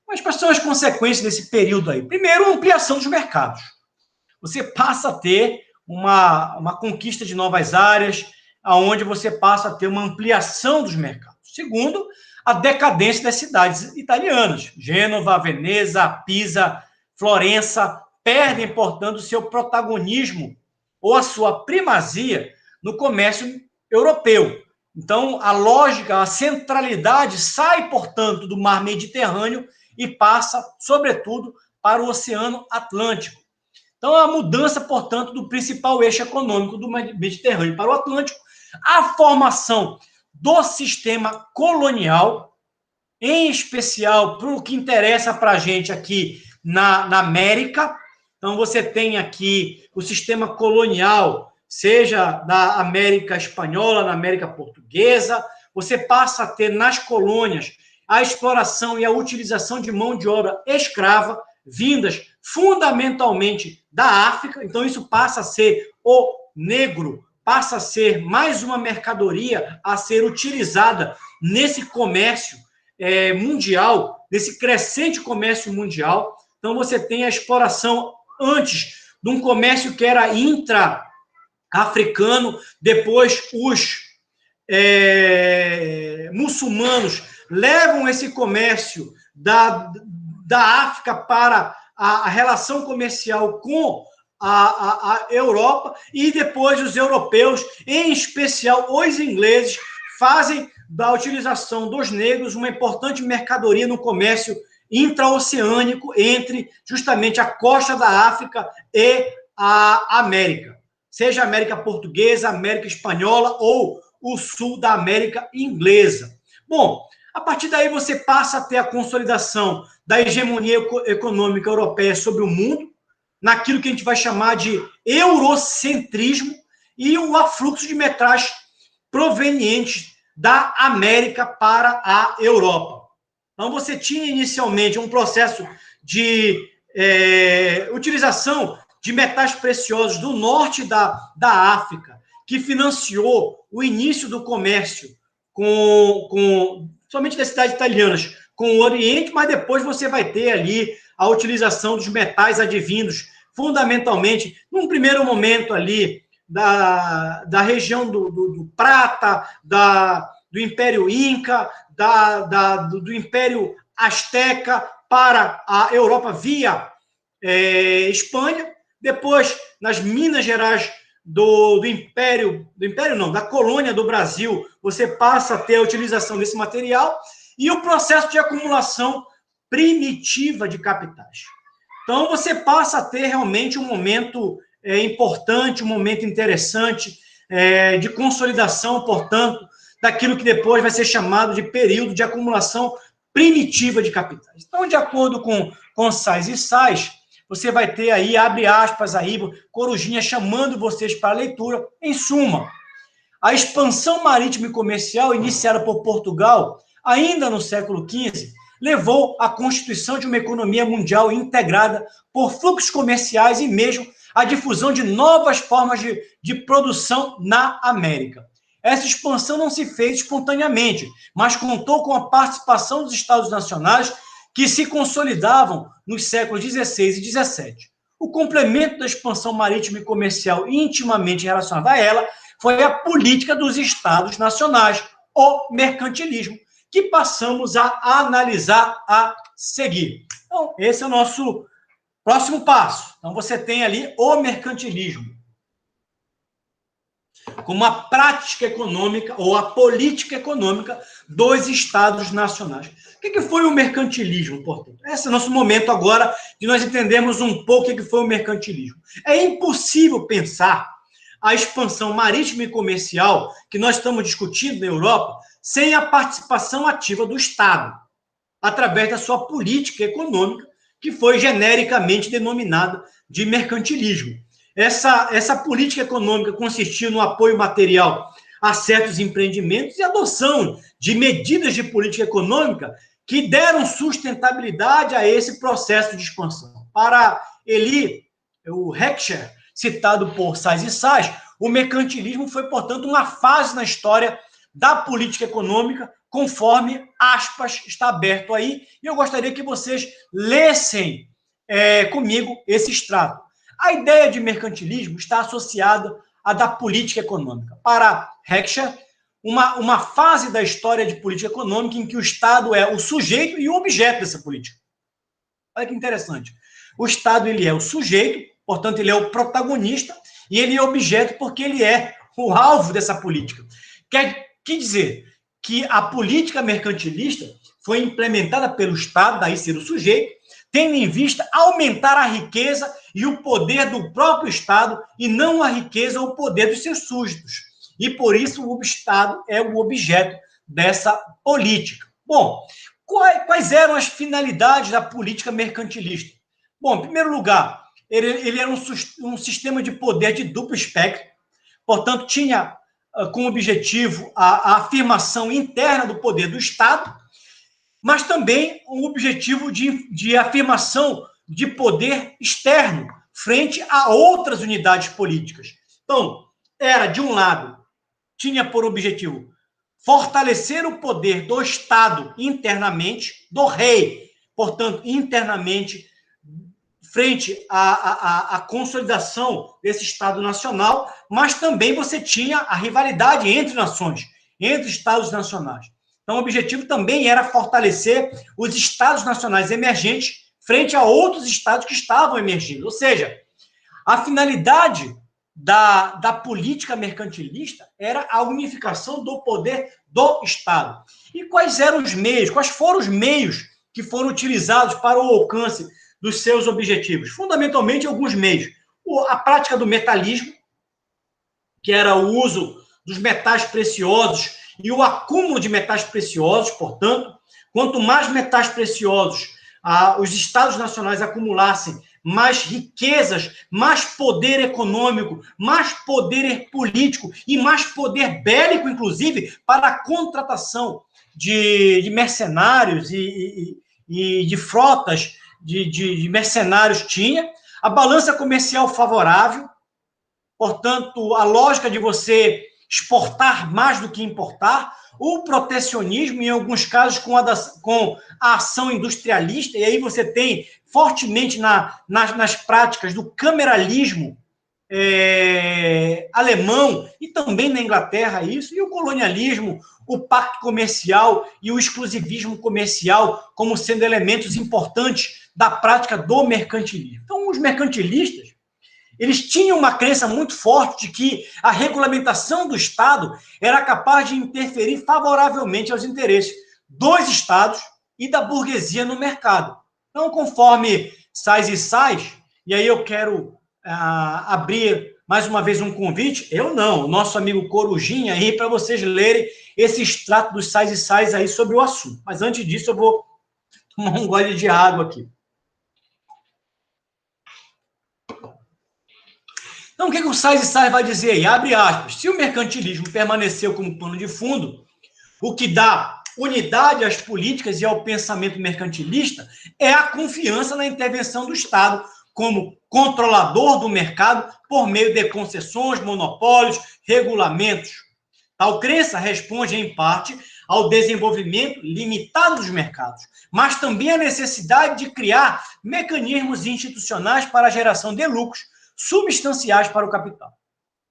Mas quais são as consequências desse período aí? Primeiro, a ampliação dos mercados. Você passa a ter uma conquista de novas áreas, onde você passa a ter uma ampliação dos mercados. Segundo, a decadência das cidades italianas. Gênova, Veneza, Pisa, Florença perdem, portanto, o seu protagonismo ou a sua primazia no comércio europeu. Então, a lógica, a centralidade sai, portanto, do mar Mediterrâneo e passa, sobretudo, para o Oceano Atlântico. Então, a mudança, portanto, do principal eixo econômico do Mediterrâneo para o Atlântico, a formação do sistema colonial, em especial para o que interessa para a gente aqui na América. Então, você tem aqui o sistema colonial, seja da América Espanhola, na América Portuguesa, você passa a ter nas colônias a exploração e a utilização de mão de obra escrava, vindas fundamentalmente da África. Então, isso passa a ser o negro, passa a ser mais uma mercadoria a ser utilizada nesse comércio mundial, nesse crescente comércio mundial. Então, você tem a exploração antes de um comércio que era intra-africano, depois os muçulmanos levam esse comércio da África para a relação comercial com a Europa, e depois os europeus, em especial os ingleses, fazem da utilização dos negros uma importante mercadoria no comércio intraoceânico entre justamente a costa da África e a América, seja a América Portuguesa, a América Espanhola ou o sul da América Inglesa. Bom, a partir daí você passa a ter a consolidação da hegemonia econômica europeia sobre o mundo, naquilo que a gente vai chamar de eurocentrismo, e o afluxo de metais provenientes da América para a Europa. Então, você tinha inicialmente um processo de utilização de metais preciosos do norte da África, que financiou o início do comércio somente das cidades italianas com o Oriente, mas depois você vai ter ali a utilização dos metais advindos, fundamentalmente, num primeiro momento ali, da região do Prata, do Império Inca, do Império Azteca para a Europa via Espanha, depois nas Minas Gerais da colônia do Brasil, você passa a ter a utilização desse material e o processo de acumulação primitiva de capitais. Então, você passa a ter realmente um momento importante, um momento interessante de consolidação, portanto, daquilo que depois vai ser chamado de período de acumulação primitiva de capitais. Então, de acordo com Sais e Sais, você vai ter aí, abre aspas aí, Corujinha chamando vocês para a leitura. Em suma, a expansão marítima e comercial iniciada por Portugal, ainda no século XV, levou à constituição de uma economia mundial integrada por fluxos comerciais e mesmo a difusão de novas formas de produção na América. Essa expansão não se fez espontaneamente, mas contou com a participação dos Estados nacionais que se consolidavam nos séculos XVI e XVII. O complemento da expansão marítima e comercial intimamente relacionado a ela foi a política dos Estados nacionais, o mercantilismo, que passamos a analisar a seguir. Então, esse é o nosso próximo passo. Então, você tem ali o mercantilismo como a prática econômica ou a política econômica dos Estados nacionais. O que foi o mercantilismo, portanto? Esse é o nosso momento agora de nós entendermos um pouco o que foi o mercantilismo. É impossível pensar a expansão marítima e comercial que nós estamos discutindo na Europa sem a participação ativa do Estado, através da sua política econômica, que foi genericamente denominada de mercantilismo. Essa política econômica consistiu no apoio material a certos empreendimentos e adoção de medidas de política econômica que deram sustentabilidade a esse processo de expansão. Para o Heckscher, citado por Sais e Sais, o mercantilismo foi, portanto, uma fase na história da política econômica, conforme aspas está aberto aí, e eu gostaria que vocês lessem comigo esse extrato. A ideia de mercantilismo está associada à da política econômica. Para Heckscher, uma fase da história de política econômica em que o Estado é o sujeito e o objeto dessa política. Olha que interessante. O Estado ele é o sujeito, portanto, ele é o protagonista, e ele é objeto porque ele é o alvo dessa política. Quer dizer que a política mercantilista foi implementada pelo Estado, daí ser o sujeito, tendo em vista aumentar a riqueza e o poder do próprio Estado, e não a riqueza ou o poder dos seus súditos. E, por isso, o Estado é o objeto dessa política. Bom, Quais eram as finalidades da política mercantilista? Bom, em primeiro lugar, ele era um sistema de poder de duplo espectro, portanto, tinha como objetivo a afirmação interna do poder do Estado, mas também um objetivo de afirmação de poder externo frente a outras unidades políticas. Então, era, de um lado, tinha por objetivo fortalecer o poder do Estado internamente, do rei, portanto, internamente, frente à consolidação desse Estado nacional, mas também você tinha a rivalidade entre nações, entre Estados nacionais. Então, o objetivo também era fortalecer os Estados nacionais emergentes frente a outros Estados que estavam emergindo. Ou seja, a finalidade da política mercantilista era a unificação do poder do Estado. E quais eram os meios, quais foram os meios que foram utilizados para o alcance dos seus objetivos? Fundamentalmente, alguns meios. A prática do metalismo, que era o uso dos metais preciosos e o acúmulo de metais preciosos, portanto, quanto mais metais preciosos os Estados nacionais acumulassem, mais riquezas, mais poder econômico, mais poder político e mais poder bélico, inclusive, para a contratação de mercenários e de frotas de mercenários tinha. A balança comercial favorável, portanto, a lógica de você exportar mais do que importar, o protecionismo, em alguns casos, com a ação industrialista, e aí você tem fortemente nas práticas do cameralismo alemão e também na Inglaterra isso, e o colonialismo, o pacto comercial e o exclusivismo comercial como sendo elementos importantes da prática do mercantilismo. Então, os mercantilistas, eles tinham uma crença muito forte de que a regulamentação do Estado era capaz de interferir favoravelmente aos interesses dos Estados e da burguesia no mercado. Então, conforme Sais e Sais, e aí eu quero abrir mais uma vez um convite, eu não, o nosso amigo Corujinha aí, para vocês lerem esse extrato dos Sais e Sais aí sobre o assunto. Mas antes disso, eu vou tomar um gole de água aqui. Então, o que o Sais e Sais vai dizer aí? Abre aspas. Se o mercantilismo permaneceu como pano de fundo, o que dá unidade às políticas e ao pensamento mercantilista é a confiança na intervenção do Estado como controlador do mercado por meio de concessões, monopólios, regulamentos. Tal crença responde, em parte, ao desenvolvimento limitado dos mercados, mas também à necessidade de criar mecanismos institucionais para a geração de lucros substanciais para o capital.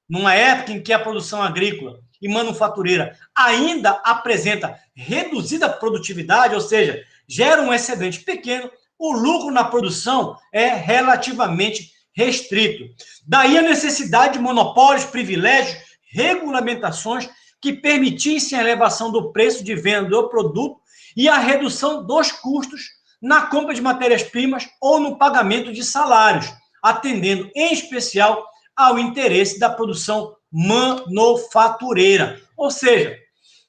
Numa época em que a produção agrícola e manufatureira ainda apresenta reduzida produtividade, ou seja, gera um excedente pequeno, o lucro na produção é relativamente restrito. Daí a necessidade de monopólios, privilégios, regulamentações que permitissem a elevação do preço de venda do produto e a redução dos custos na compra de matérias-primas ou no pagamento de salários, atendendo, em especial, ao interesse da produção manufatureira. Ou seja,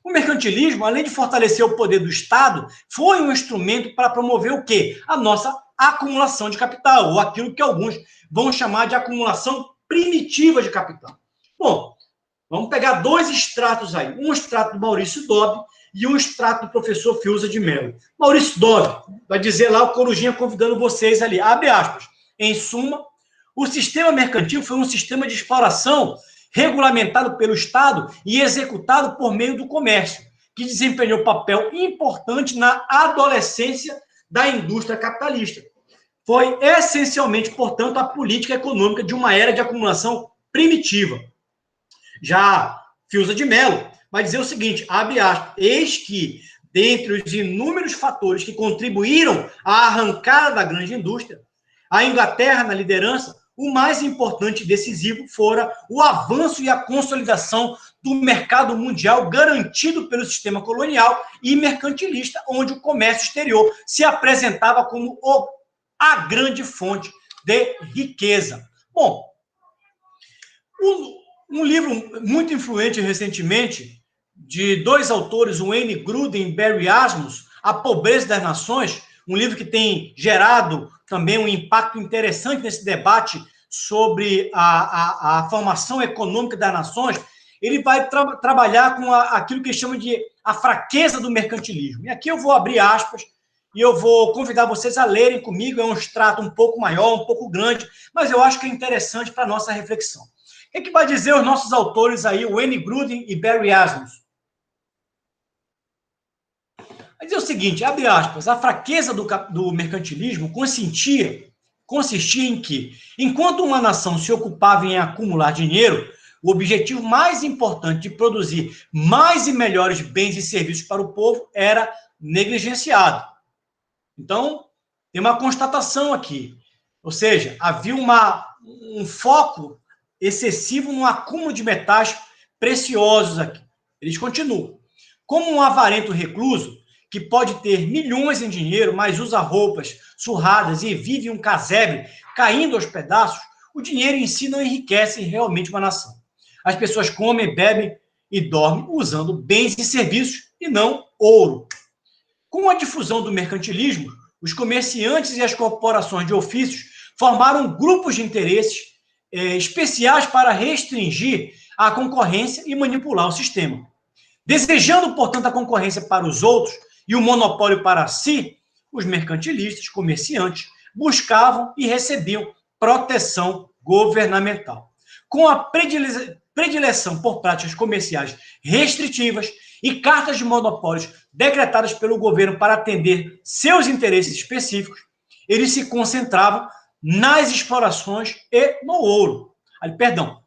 o mercantilismo, além de fortalecer o poder do Estado, foi um instrumento para promover o quê? A nossa acumulação de capital, ou aquilo que alguns vão chamar de acumulação primitiva de capital. Bom, vamos pegar dois extratos aí. Um extrato do Maurício Dobb e um extrato do professor Fiuza de Mello. Maurício Dobb vai dizer lá, o Corujinha convidando vocês ali, abre aspas. Em suma, o sistema mercantil foi um sistema de exploração regulamentado pelo Estado e executado por meio do comércio, que desempenhou papel importante na adolescência da indústria capitalista. Foi essencialmente, portanto, a política econômica de uma era de acumulação primitiva. Já Fiuza de Mello vai dizer o seguinte, abre aspas, eis que, dentre os inúmeros fatores que contribuíram à arrancada da grande indústria, a Inglaterra na liderança, o mais importante e decisivo fora o avanço e a consolidação do mercado mundial garantido pelo sistema colonial e mercantilista, onde o comércio exterior se apresentava como a grande fonte de riqueza. Bom, um livro muito influente recentemente, de dois autores, Wayne Grudem e Barry Asmus, A Pobreza das Nações, um livro que tem gerado também um impacto interessante nesse debate sobre a formação econômica das nações, ele vai trabalhar com aquilo que eles chamam de a fraqueza do mercantilismo. E aqui eu vou abrir aspas e eu vou convidar vocês a lerem comigo, é um extrato um pouco maior, um pouco grande, mas eu acho que é interessante para a nossa reflexão. O que vai dizer os nossos autores aí, Wayne Grudem e Barry Asmus? Vai dizer o seguinte, abre aspas, a fraqueza do mercantilismo consistia em que, enquanto uma nação se ocupava em acumular dinheiro, o objetivo mais importante de produzir mais e melhores bens e serviços para o povo era negligenciado. Então, tem uma constatação aqui. Ou seja, havia um foco excessivo no acúmulo de metais preciosos aqui. Eles continuam. Como um avarento recluso, que pode ter milhões em dinheiro, mas usa roupas surradas e vive um casebre caindo aos pedaços, o dinheiro em si não enriquece realmente uma nação. As pessoas comem, bebem e dormem usando bens e serviços e não ouro. Com a difusão do mercantilismo, os comerciantes e as corporações de ofícios formaram grupos de interesses especiais para restringir a concorrência e manipular o sistema. Desejando, portanto, a concorrência para os outros e o monopólio para si, os mercantilistas, comerciantes, buscavam e recebiam proteção governamental. Com a predileção por práticas comerciais restritivas e cartas de monopólios decretadas pelo governo para atender seus interesses específicos, eles se concentravam nas explorações e no ouro.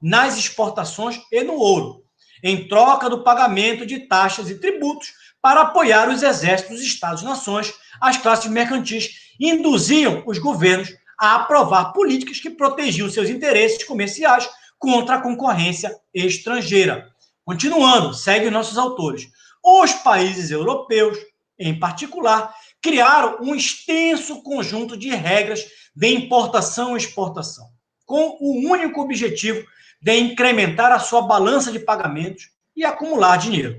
Nas exportações e no ouro, em troca do pagamento de taxas e tributos para apoiar os exércitos dos Estados-nações, as classes mercantis induziam os governos a aprovar políticas que protegiam seus interesses comerciais contra a concorrência estrangeira. Continuando, segue os nossos autores. Os países europeus, em particular, criaram um extenso conjunto de regras de importação e exportação, com o único objetivo de incrementar a sua balança de pagamentos e acumular dinheiro.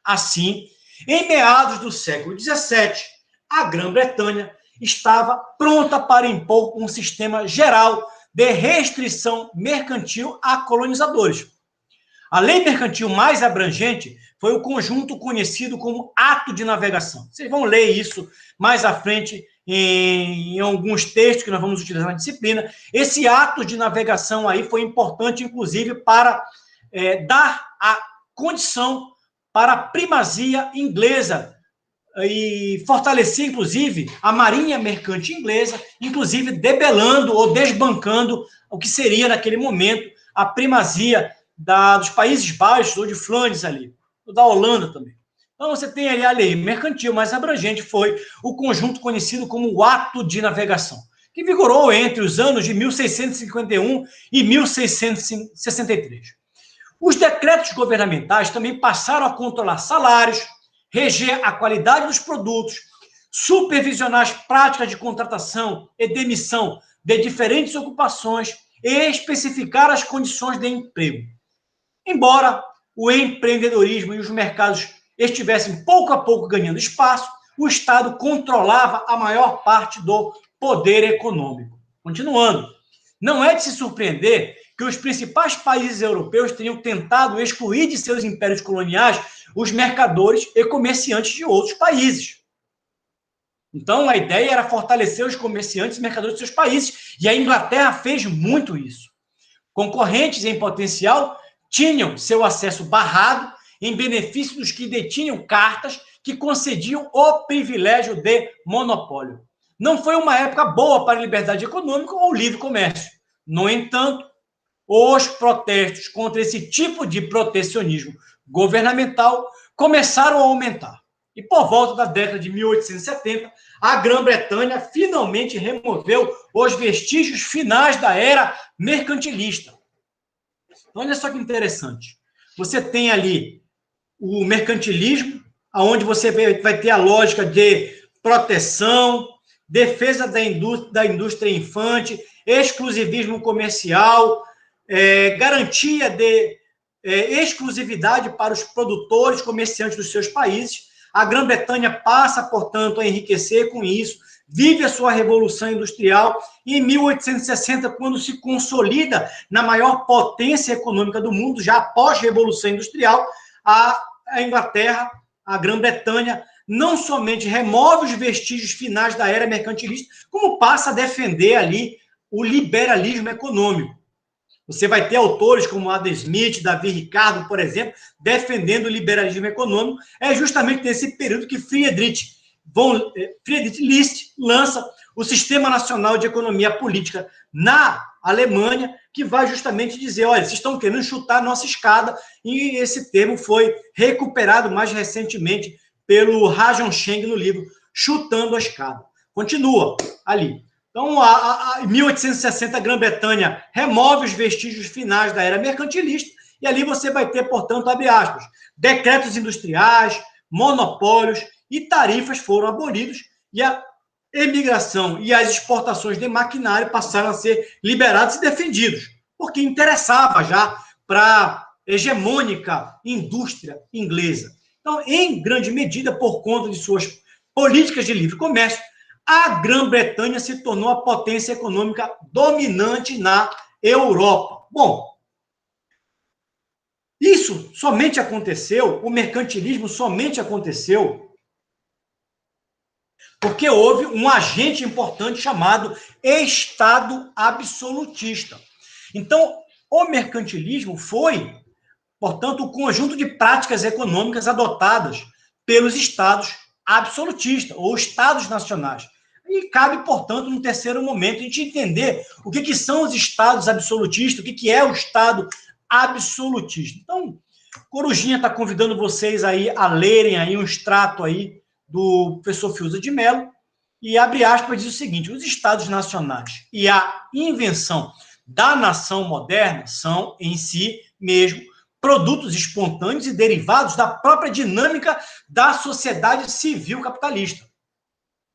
Assim, em meados do século XVII, a Grã-Bretanha estava pronta para impor um sistema geral de restrição mercantil a colonizadores. A lei mercantil mais abrangente foi o conjunto conhecido como Ato de Navegação. Vocês vão ler isso mais à frente em alguns textos que nós vamos utilizar na disciplina. Esse ato de navegação aí foi importante, inclusive, para dar a condição para a primazia inglesa e fortalecer, inclusive, a marinha mercante inglesa, inclusive debelando ou desbancando o que seria, naquele momento, a primazia dos Países Baixos ou de Flandres ali, ou da Holanda também. Então, você tem ali a lei mercantil mais abrangente, foi o conjunto conhecido como o Ato de Navegação, que vigorou entre os anos de 1651 e 1663. Os decretos governamentais também passaram a controlar salários, reger a qualidade dos produtos, supervisionar as práticas de contratação e demissão de diferentes ocupações e especificar as condições de emprego. Embora o empreendedorismo e os mercados estivessem pouco a pouco ganhando espaço, o Estado controlava a maior parte do poder econômico. Continuando, não é de se surpreender que os principais países europeus tenham tentado excluir de seus impérios coloniais os mercadores e comerciantes de outros países. Então, a ideia era fortalecer os comerciantes e mercadores de seus países, e a Inglaterra fez muito isso. Concorrentes em potencial tinham seu acesso barrado em benefício dos que detinham cartas que concediam o privilégio de monopólio. Não foi uma época boa para a liberdade econômica ou livre comércio. No entanto, os protestos contra esse tipo de protecionismo governamental começaram a aumentar. E por volta da década de 1870, a Grã-Bretanha finalmente removeu os vestígios finais da era mercantilista. Então, olha só que interessante. Você tem ali o mercantilismo, onde você vai ter a lógica de proteção, defesa da indústria infante, exclusivismo comercial, garantia de exclusividade para os produtores, comerciantes dos seus países, A Grã-Bretanha passa, portanto, a enriquecer com isso, vive a sua Revolução Industrial, e em 1860, quando se consolida na maior potência econômica do mundo, já após a Revolução Industrial, a Inglaterra, a Grã-Bretanha, não somente remove os vestígios finais da era mercantilista, como passa a defender ali o liberalismo econômico. Você vai ter autores como Adam Smith, Davi Ricardo, por exemplo, defendendo o liberalismo econômico. É justamente nesse período que Friedrich List lança o Sistema Nacional de Economia Política na Alemanha, que vai justamente dizer, olha, vocês estão querendo chutar a nossa escada, e esse termo foi recuperado mais recentemente pelo Rajon Cheng no livro Chutando a Escada. Continua ali. Então, em 1860, a Grã-Bretanha remove os vestígios finais da era mercantilista, e ali você vai ter, portanto, abre aspas, decretos industriais, monopólios e tarifas foram abolidos, e a emigração e as exportações de maquinário passaram a ser liberados e defendidos, porque interessava já para a hegemônica indústria inglesa. Então, em grande medida, por conta de suas políticas de livre comércio, a Grã-Bretanha se tornou a potência econômica dominante na Europa. Bom, isso somente aconteceu, o mercantilismo somente aconteceu porque houve um agente importante chamado Estado absolutista. Então, o mercantilismo foi, portanto, o conjunto de práticas econômicas adotadas pelos estados absolutistas, ou estados nacionais. E cabe, portanto, no terceiro momento, a gente entender o que são os estados absolutistas, o que é o estado absolutista. Então, Corujinha está convidando vocês aí a lerem aí um extrato aí do professor Fiuza de Mello, e abre aspas, diz o seguinte: os estados nacionais e a invenção da nação moderna são, em si mesmo, produtos espontâneos e derivados da própria dinâmica da sociedade civil capitalista,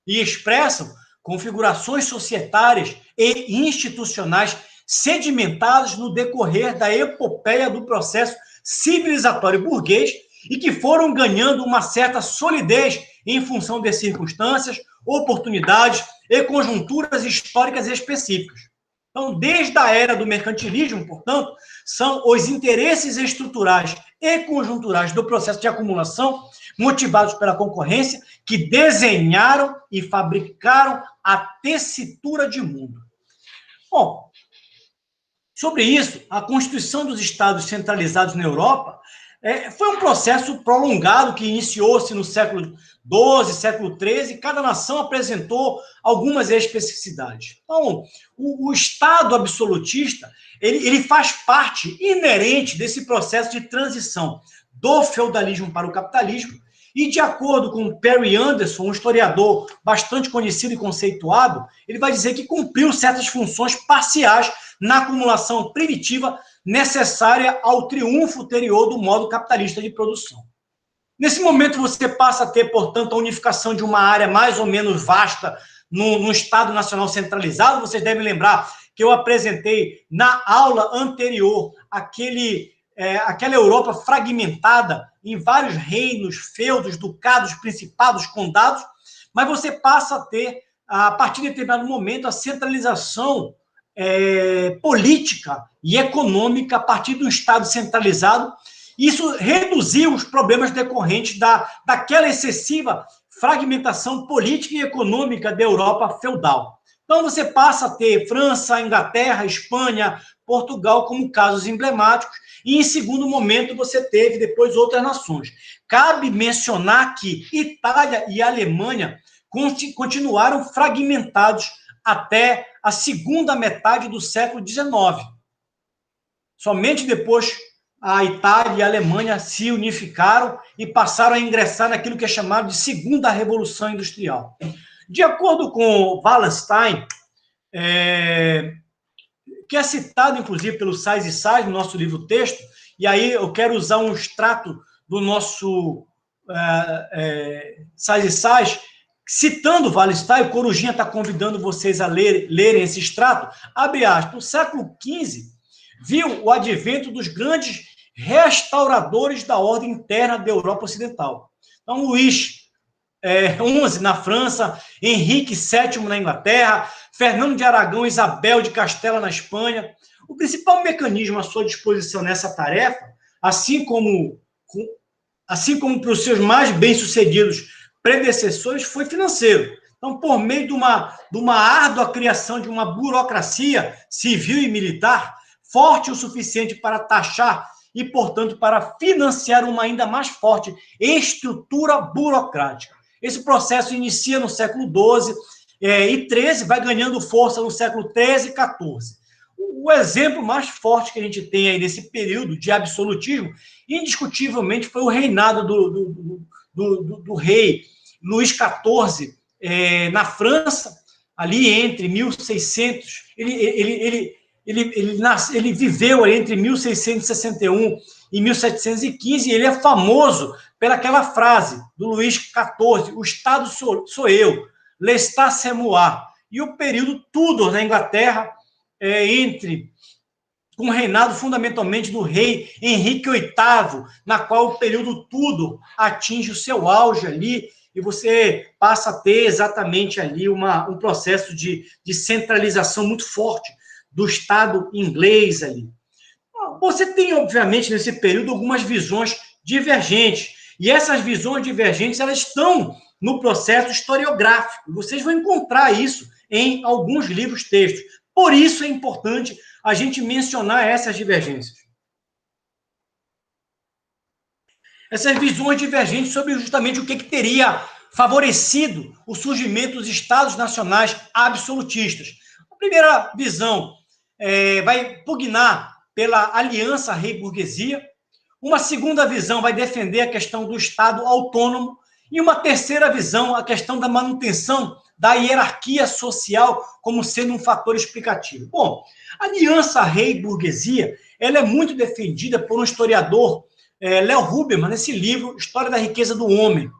e expressam configurações societárias e institucionais sedimentadas no decorrer da epopeia do processo civilizatório burguês e que foram ganhando uma certa solidez em função de circunstâncias, oportunidades e conjunturas históricas específicas. Então, desde a era do mercantilismo, portanto, são os interesses estruturais e conjunturais do processo de acumulação, motivados pela concorrência, que desenharam e fabricaram a tessitura de mundo. Bom, sobre isso, a constituição dos estados centralizados na Europa foi um processo prolongado que iniciou-se no século XII, século XIII, e cada nação apresentou algumas especificidades. Então, o Estado absolutista, ele faz parte inerente desse processo de transição do feudalismo para o capitalismo, e de acordo com Perry Anderson, um historiador bastante conhecido e conceituado, ele vai dizer que cumpriu certas funções parciais na acumulação primitiva necessária ao triunfo ulterior do modo capitalista de produção. Nesse momento, você passa a ter, portanto, a unificação de uma área mais ou menos vasta no Estado Nacional centralizado. Vocês devem lembrar que eu apresentei na aula anterior aquela Europa fragmentada em vários reinos, feudos, ducados, principados, condados, mas você passa a ter, a partir de determinado momento, a centralização política e econômica a partir do Estado centralizado. Isso reduziu os problemas decorrentes daquela excessiva fragmentação política e econômica da Europa feudal. Então, você passa a ter França, Inglaterra, Espanha, Portugal como casos emblemáticos, e, em segundo momento, você teve depois outras nações. Cabe mencionar que Itália e Alemanha continuaram fragmentados até a segunda metade do século XIX. Somente depois a Itália e a Alemanha se unificaram e passaram a ingressar naquilo que é chamado de Segunda Revolução Industrial. De acordo com Wallenstein, que é citado, inclusive, pelo Sais e Sais no nosso livro-texto, e aí eu quero usar um extrato do nosso Sais e Sais, citando Wallenstein, o Corujinha está convidando vocês a lerem esse extrato, abre aspas, o século XV viu o advento dos grandes restauradores da ordem interna da Europa Ocidental. Então, Luís XI na França, Henrique VII na Inglaterra, Fernando de Aragão, Isabel de Castela na Espanha. O principal mecanismo à sua disposição nessa tarefa, assim como para os seus mais bem-sucedidos predecessores, foi financeiro. Então, por meio de uma árdua criação de uma burocracia civil e militar forte o suficiente para taxar e, portanto, para financiar uma ainda mais forte estrutura burocrática. Esse processo inicia no século XII e XIII, vai ganhando força no século XIII e XIV. O exemplo mais forte que a gente tem aí nesse período de absolutismo, indiscutivelmente, foi o reinado do rei Luís XIV na França, ali entre 1600, ele viveu ali entre 1661 e 1715, e ele é famoso pelaquela frase do Luís XIV: o Estado sou eu, l'estat c'est moi. E o período Tudor na Inglaterra, com o reinado fundamentalmente do rei Henrique VIII, na qual o período Tudor atinge o seu auge ali, e você passa a ter exatamente ali um processo de centralização muito forte do Estado inglês ali. Você tem, obviamente, nesse período, algumas visões divergentes, e essas visões divergentes, elas estão no processo historiográfico, e vocês vão encontrar isso em alguns livros textos. Por isso é importante a gente mencionar essas divergências. Essas visões divergentes sobre justamente o que teria favorecido o surgimento dos Estados nacionais absolutistas. A primeira visão vai pugnar pela aliança rei-burguesia. Uma segunda visão vai defender a questão do Estado autônomo. E uma terceira visão, a questão da manutenção da hierarquia social como sendo um fator explicativo. Bom, a aliança rei-burguesia, ela é muito defendida por um historiador, Léo Huberman, nesse livro, História da Riqueza do Homem.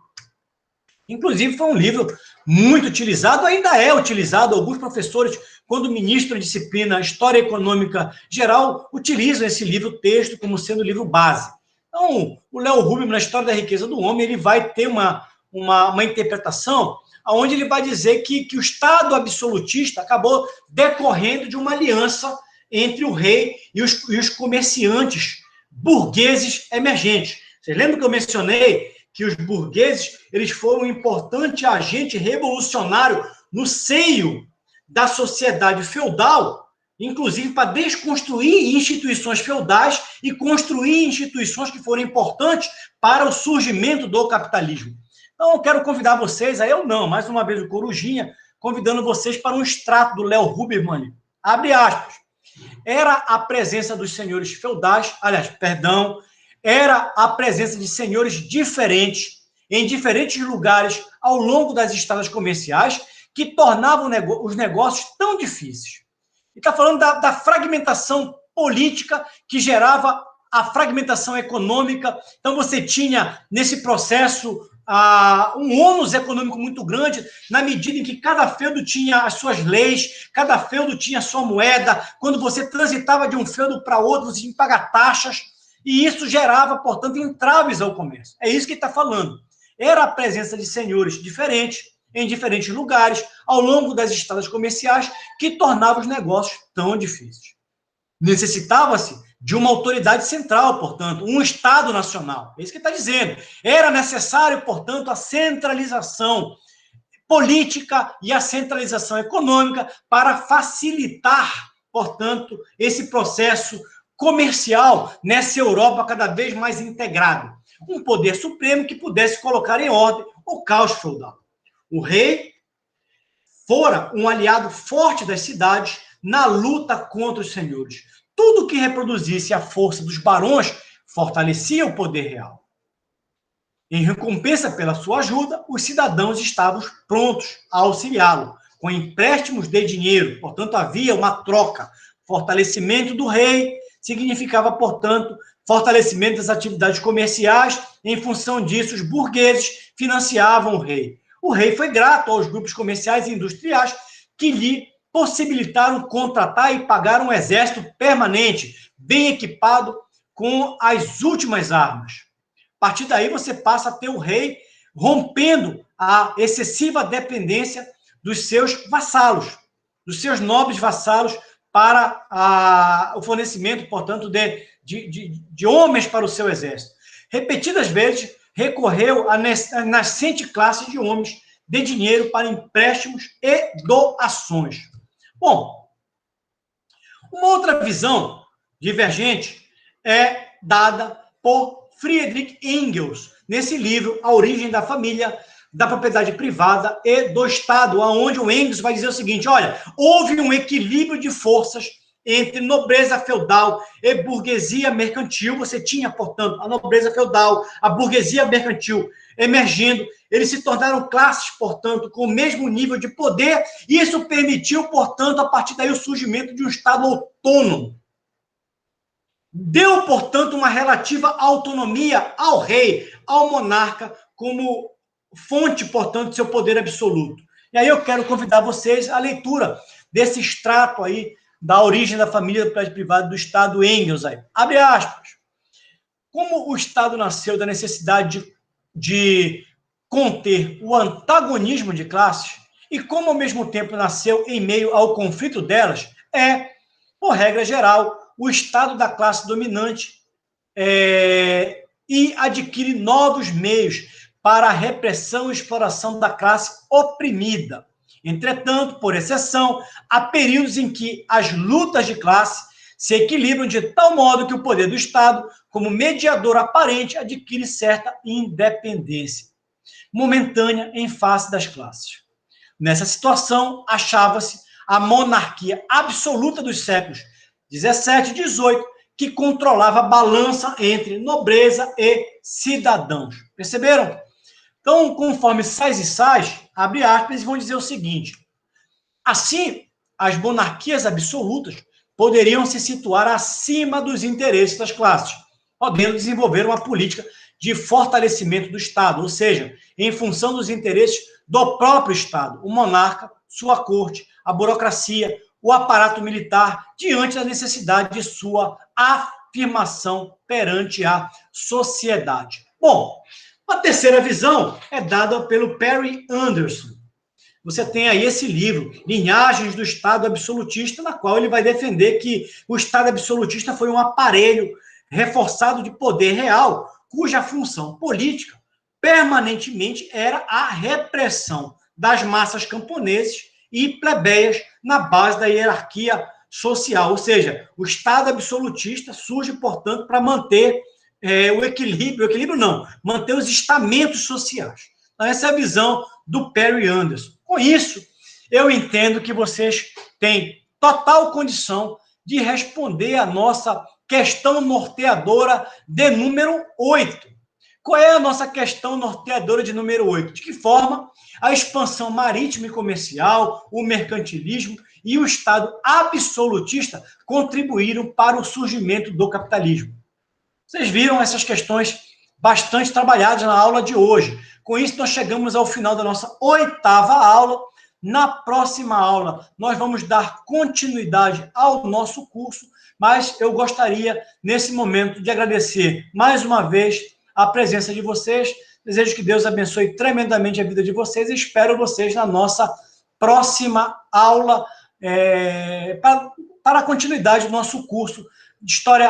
Inclusive, foi um livro muito utilizado, ainda é utilizado. Alguns professores, quando ministram a disciplina História Econômica Geral, utilizam esse livro-texto como sendo o livro base. Então, o Léo Huberman, na História da Riqueza do Homem, ele vai ter uma interpretação onde ele vai dizer que o Estado absolutista acabou decorrendo de uma aliança entre o rei e os comerciantes burgueses emergentes. Vocês lembram que eu mencionei que os burgueses eles foram um importante agente revolucionário no seio da sociedade feudal, inclusive para desconstruir instituições feudais e construir instituições que foram importantes para o surgimento do capitalismo. Então, eu quero convidar vocês, mais uma vez o Corujinha, convidando vocês para um extrato do Léo Huberman. Abre aspas. Era a presença dos senhores feudais, era a presença de senhores diferentes, em diferentes lugares, ao longo das estradas comerciais, que tornavam os negócios tão difíceis. E está falando da fragmentação política que gerava a fragmentação econômica. Então, você tinha, nesse processo, um ônus econômico muito grande, na medida em que cada feudo tinha as suas leis, cada feudo tinha a sua moeda. Quando você transitava de um feudo para outro, você tinha que pagar taxas, e isso gerava, portanto, entraves ao comércio. É isso que ele está falando. Era a presença de senhores diferentes, em diferentes lugares, ao longo das estradas comerciais, que tornava os negócios tão difíceis. Necessitava-se de uma autoridade central, portanto, um Estado nacional. É isso que ele está dizendo. Era necessário, portanto, a centralização política e a centralização econômica para facilitar, portanto, esse processo comercial nessa Europa cada vez mais integrada. Um poder supremo que pudesse colocar em ordem o caos feudal. O rei fora um aliado forte das cidades na luta contra os senhores. Tudo que reproduzisse a força dos barões fortalecia o poder real. Em recompensa pela sua ajuda, os cidadãos estavam prontos a auxiliá-lo, com empréstimos de dinheiro. Portanto, havia uma troca. Fortalecimento do rei significava, portanto, fortalecimento das atividades comerciais. Em função disso, os burgueses financiavam o rei. O rei foi grato aos grupos comerciais e industriais que lhe possibilitaram contratar e pagar um exército permanente, bem equipado com as últimas armas. A partir daí, você passa a ter o rei rompendo a excessiva dependência dos seus vassalos, dos seus nobres vassalos, para o fornecimento, portanto, de homens para o seu exército. Repetidas vezes, recorreu à nascente classe de homens de dinheiro para empréstimos e doações. Bom, uma outra visão divergente é dada por Friedrich Engels, nesse livro, A Origem da Família, da Propriedade Privada e do Estado, onde o Engels vai dizer o seguinte: olha, houve um equilíbrio de forças entre nobreza feudal e burguesia mercantil. Você tinha, portanto, a nobreza feudal, a burguesia mercantil emergindo, eles se tornaram classes, portanto, com o mesmo nível de poder, e isso permitiu, portanto, a partir daí o surgimento de um Estado autônomo. Deu, portanto, uma relativa autonomia ao rei, ao monarca, como fonte, portanto, do seu poder absoluto. E aí eu quero convidar vocês à leitura desse extrato aí da Origem da Família, da Propriedade Privada do Estado, Engels. Aí. Abre aspas. Como o Estado nasceu da necessidade de conter o antagonismo de classes, e como, ao mesmo tempo, nasceu em meio ao conflito delas, por regra geral, o Estado da classe dominante e adquire novos meios para a repressão e exploração da classe oprimida. Entretanto, por exceção, há períodos em que as lutas de classe se equilibram de tal modo que o poder do Estado, como mediador aparente, adquire certa independência momentânea em face das classes. Nessa situação, achava-se a monarquia absoluta dos séculos 17 e 18, que controlava a balança entre nobreza e cidadãos. Perceberam? Então, conforme Sais e Sais, abre aspas, eles vão dizer o seguinte: assim, as monarquias absolutas poderiam se situar acima dos interesses das classes, podendo desenvolver uma política de fortalecimento do Estado, ou seja, em função dos interesses do próprio Estado, o monarca, sua corte, a burocracia, o aparato militar, diante da necessidade de sua afirmação perante a sociedade. Bom, a terceira visão é dada pelo Perry Anderson. Você tem aí esse livro, Linhagens do Estado Absolutista, na qual ele vai defender que o Estado absolutista foi um aparelho reforçado de poder real, cuja função política permanentemente era a repressão das massas camponeses e plebeias na base da hierarquia social. Ou seja, o Estado absolutista surge, portanto, para manter o equilíbrio não, manter os estamentos sociais. Então, essa é a visão do Perry Anderson. Com isso, eu entendo que vocês têm total condição de responder a nossa questão norteadora de número 8. Qual é a nossa questão norteadora de número 8? De que forma a expansão marítima e comercial, o mercantilismo e o Estado absolutista contribuíram para o surgimento do capitalismo? Vocês viram essas questões bastante trabalhadas na aula de hoje. Com isso, nós chegamos ao final da nossa 8ª aula. Na próxima aula, nós vamos dar continuidade ao nosso curso, mas eu gostaria, nesse momento, de agradecer mais uma vez a presença de vocês. Desejo que Deus abençoe tremendamente a vida de vocês e espero vocês na nossa próxima aula para a continuidade do nosso curso de História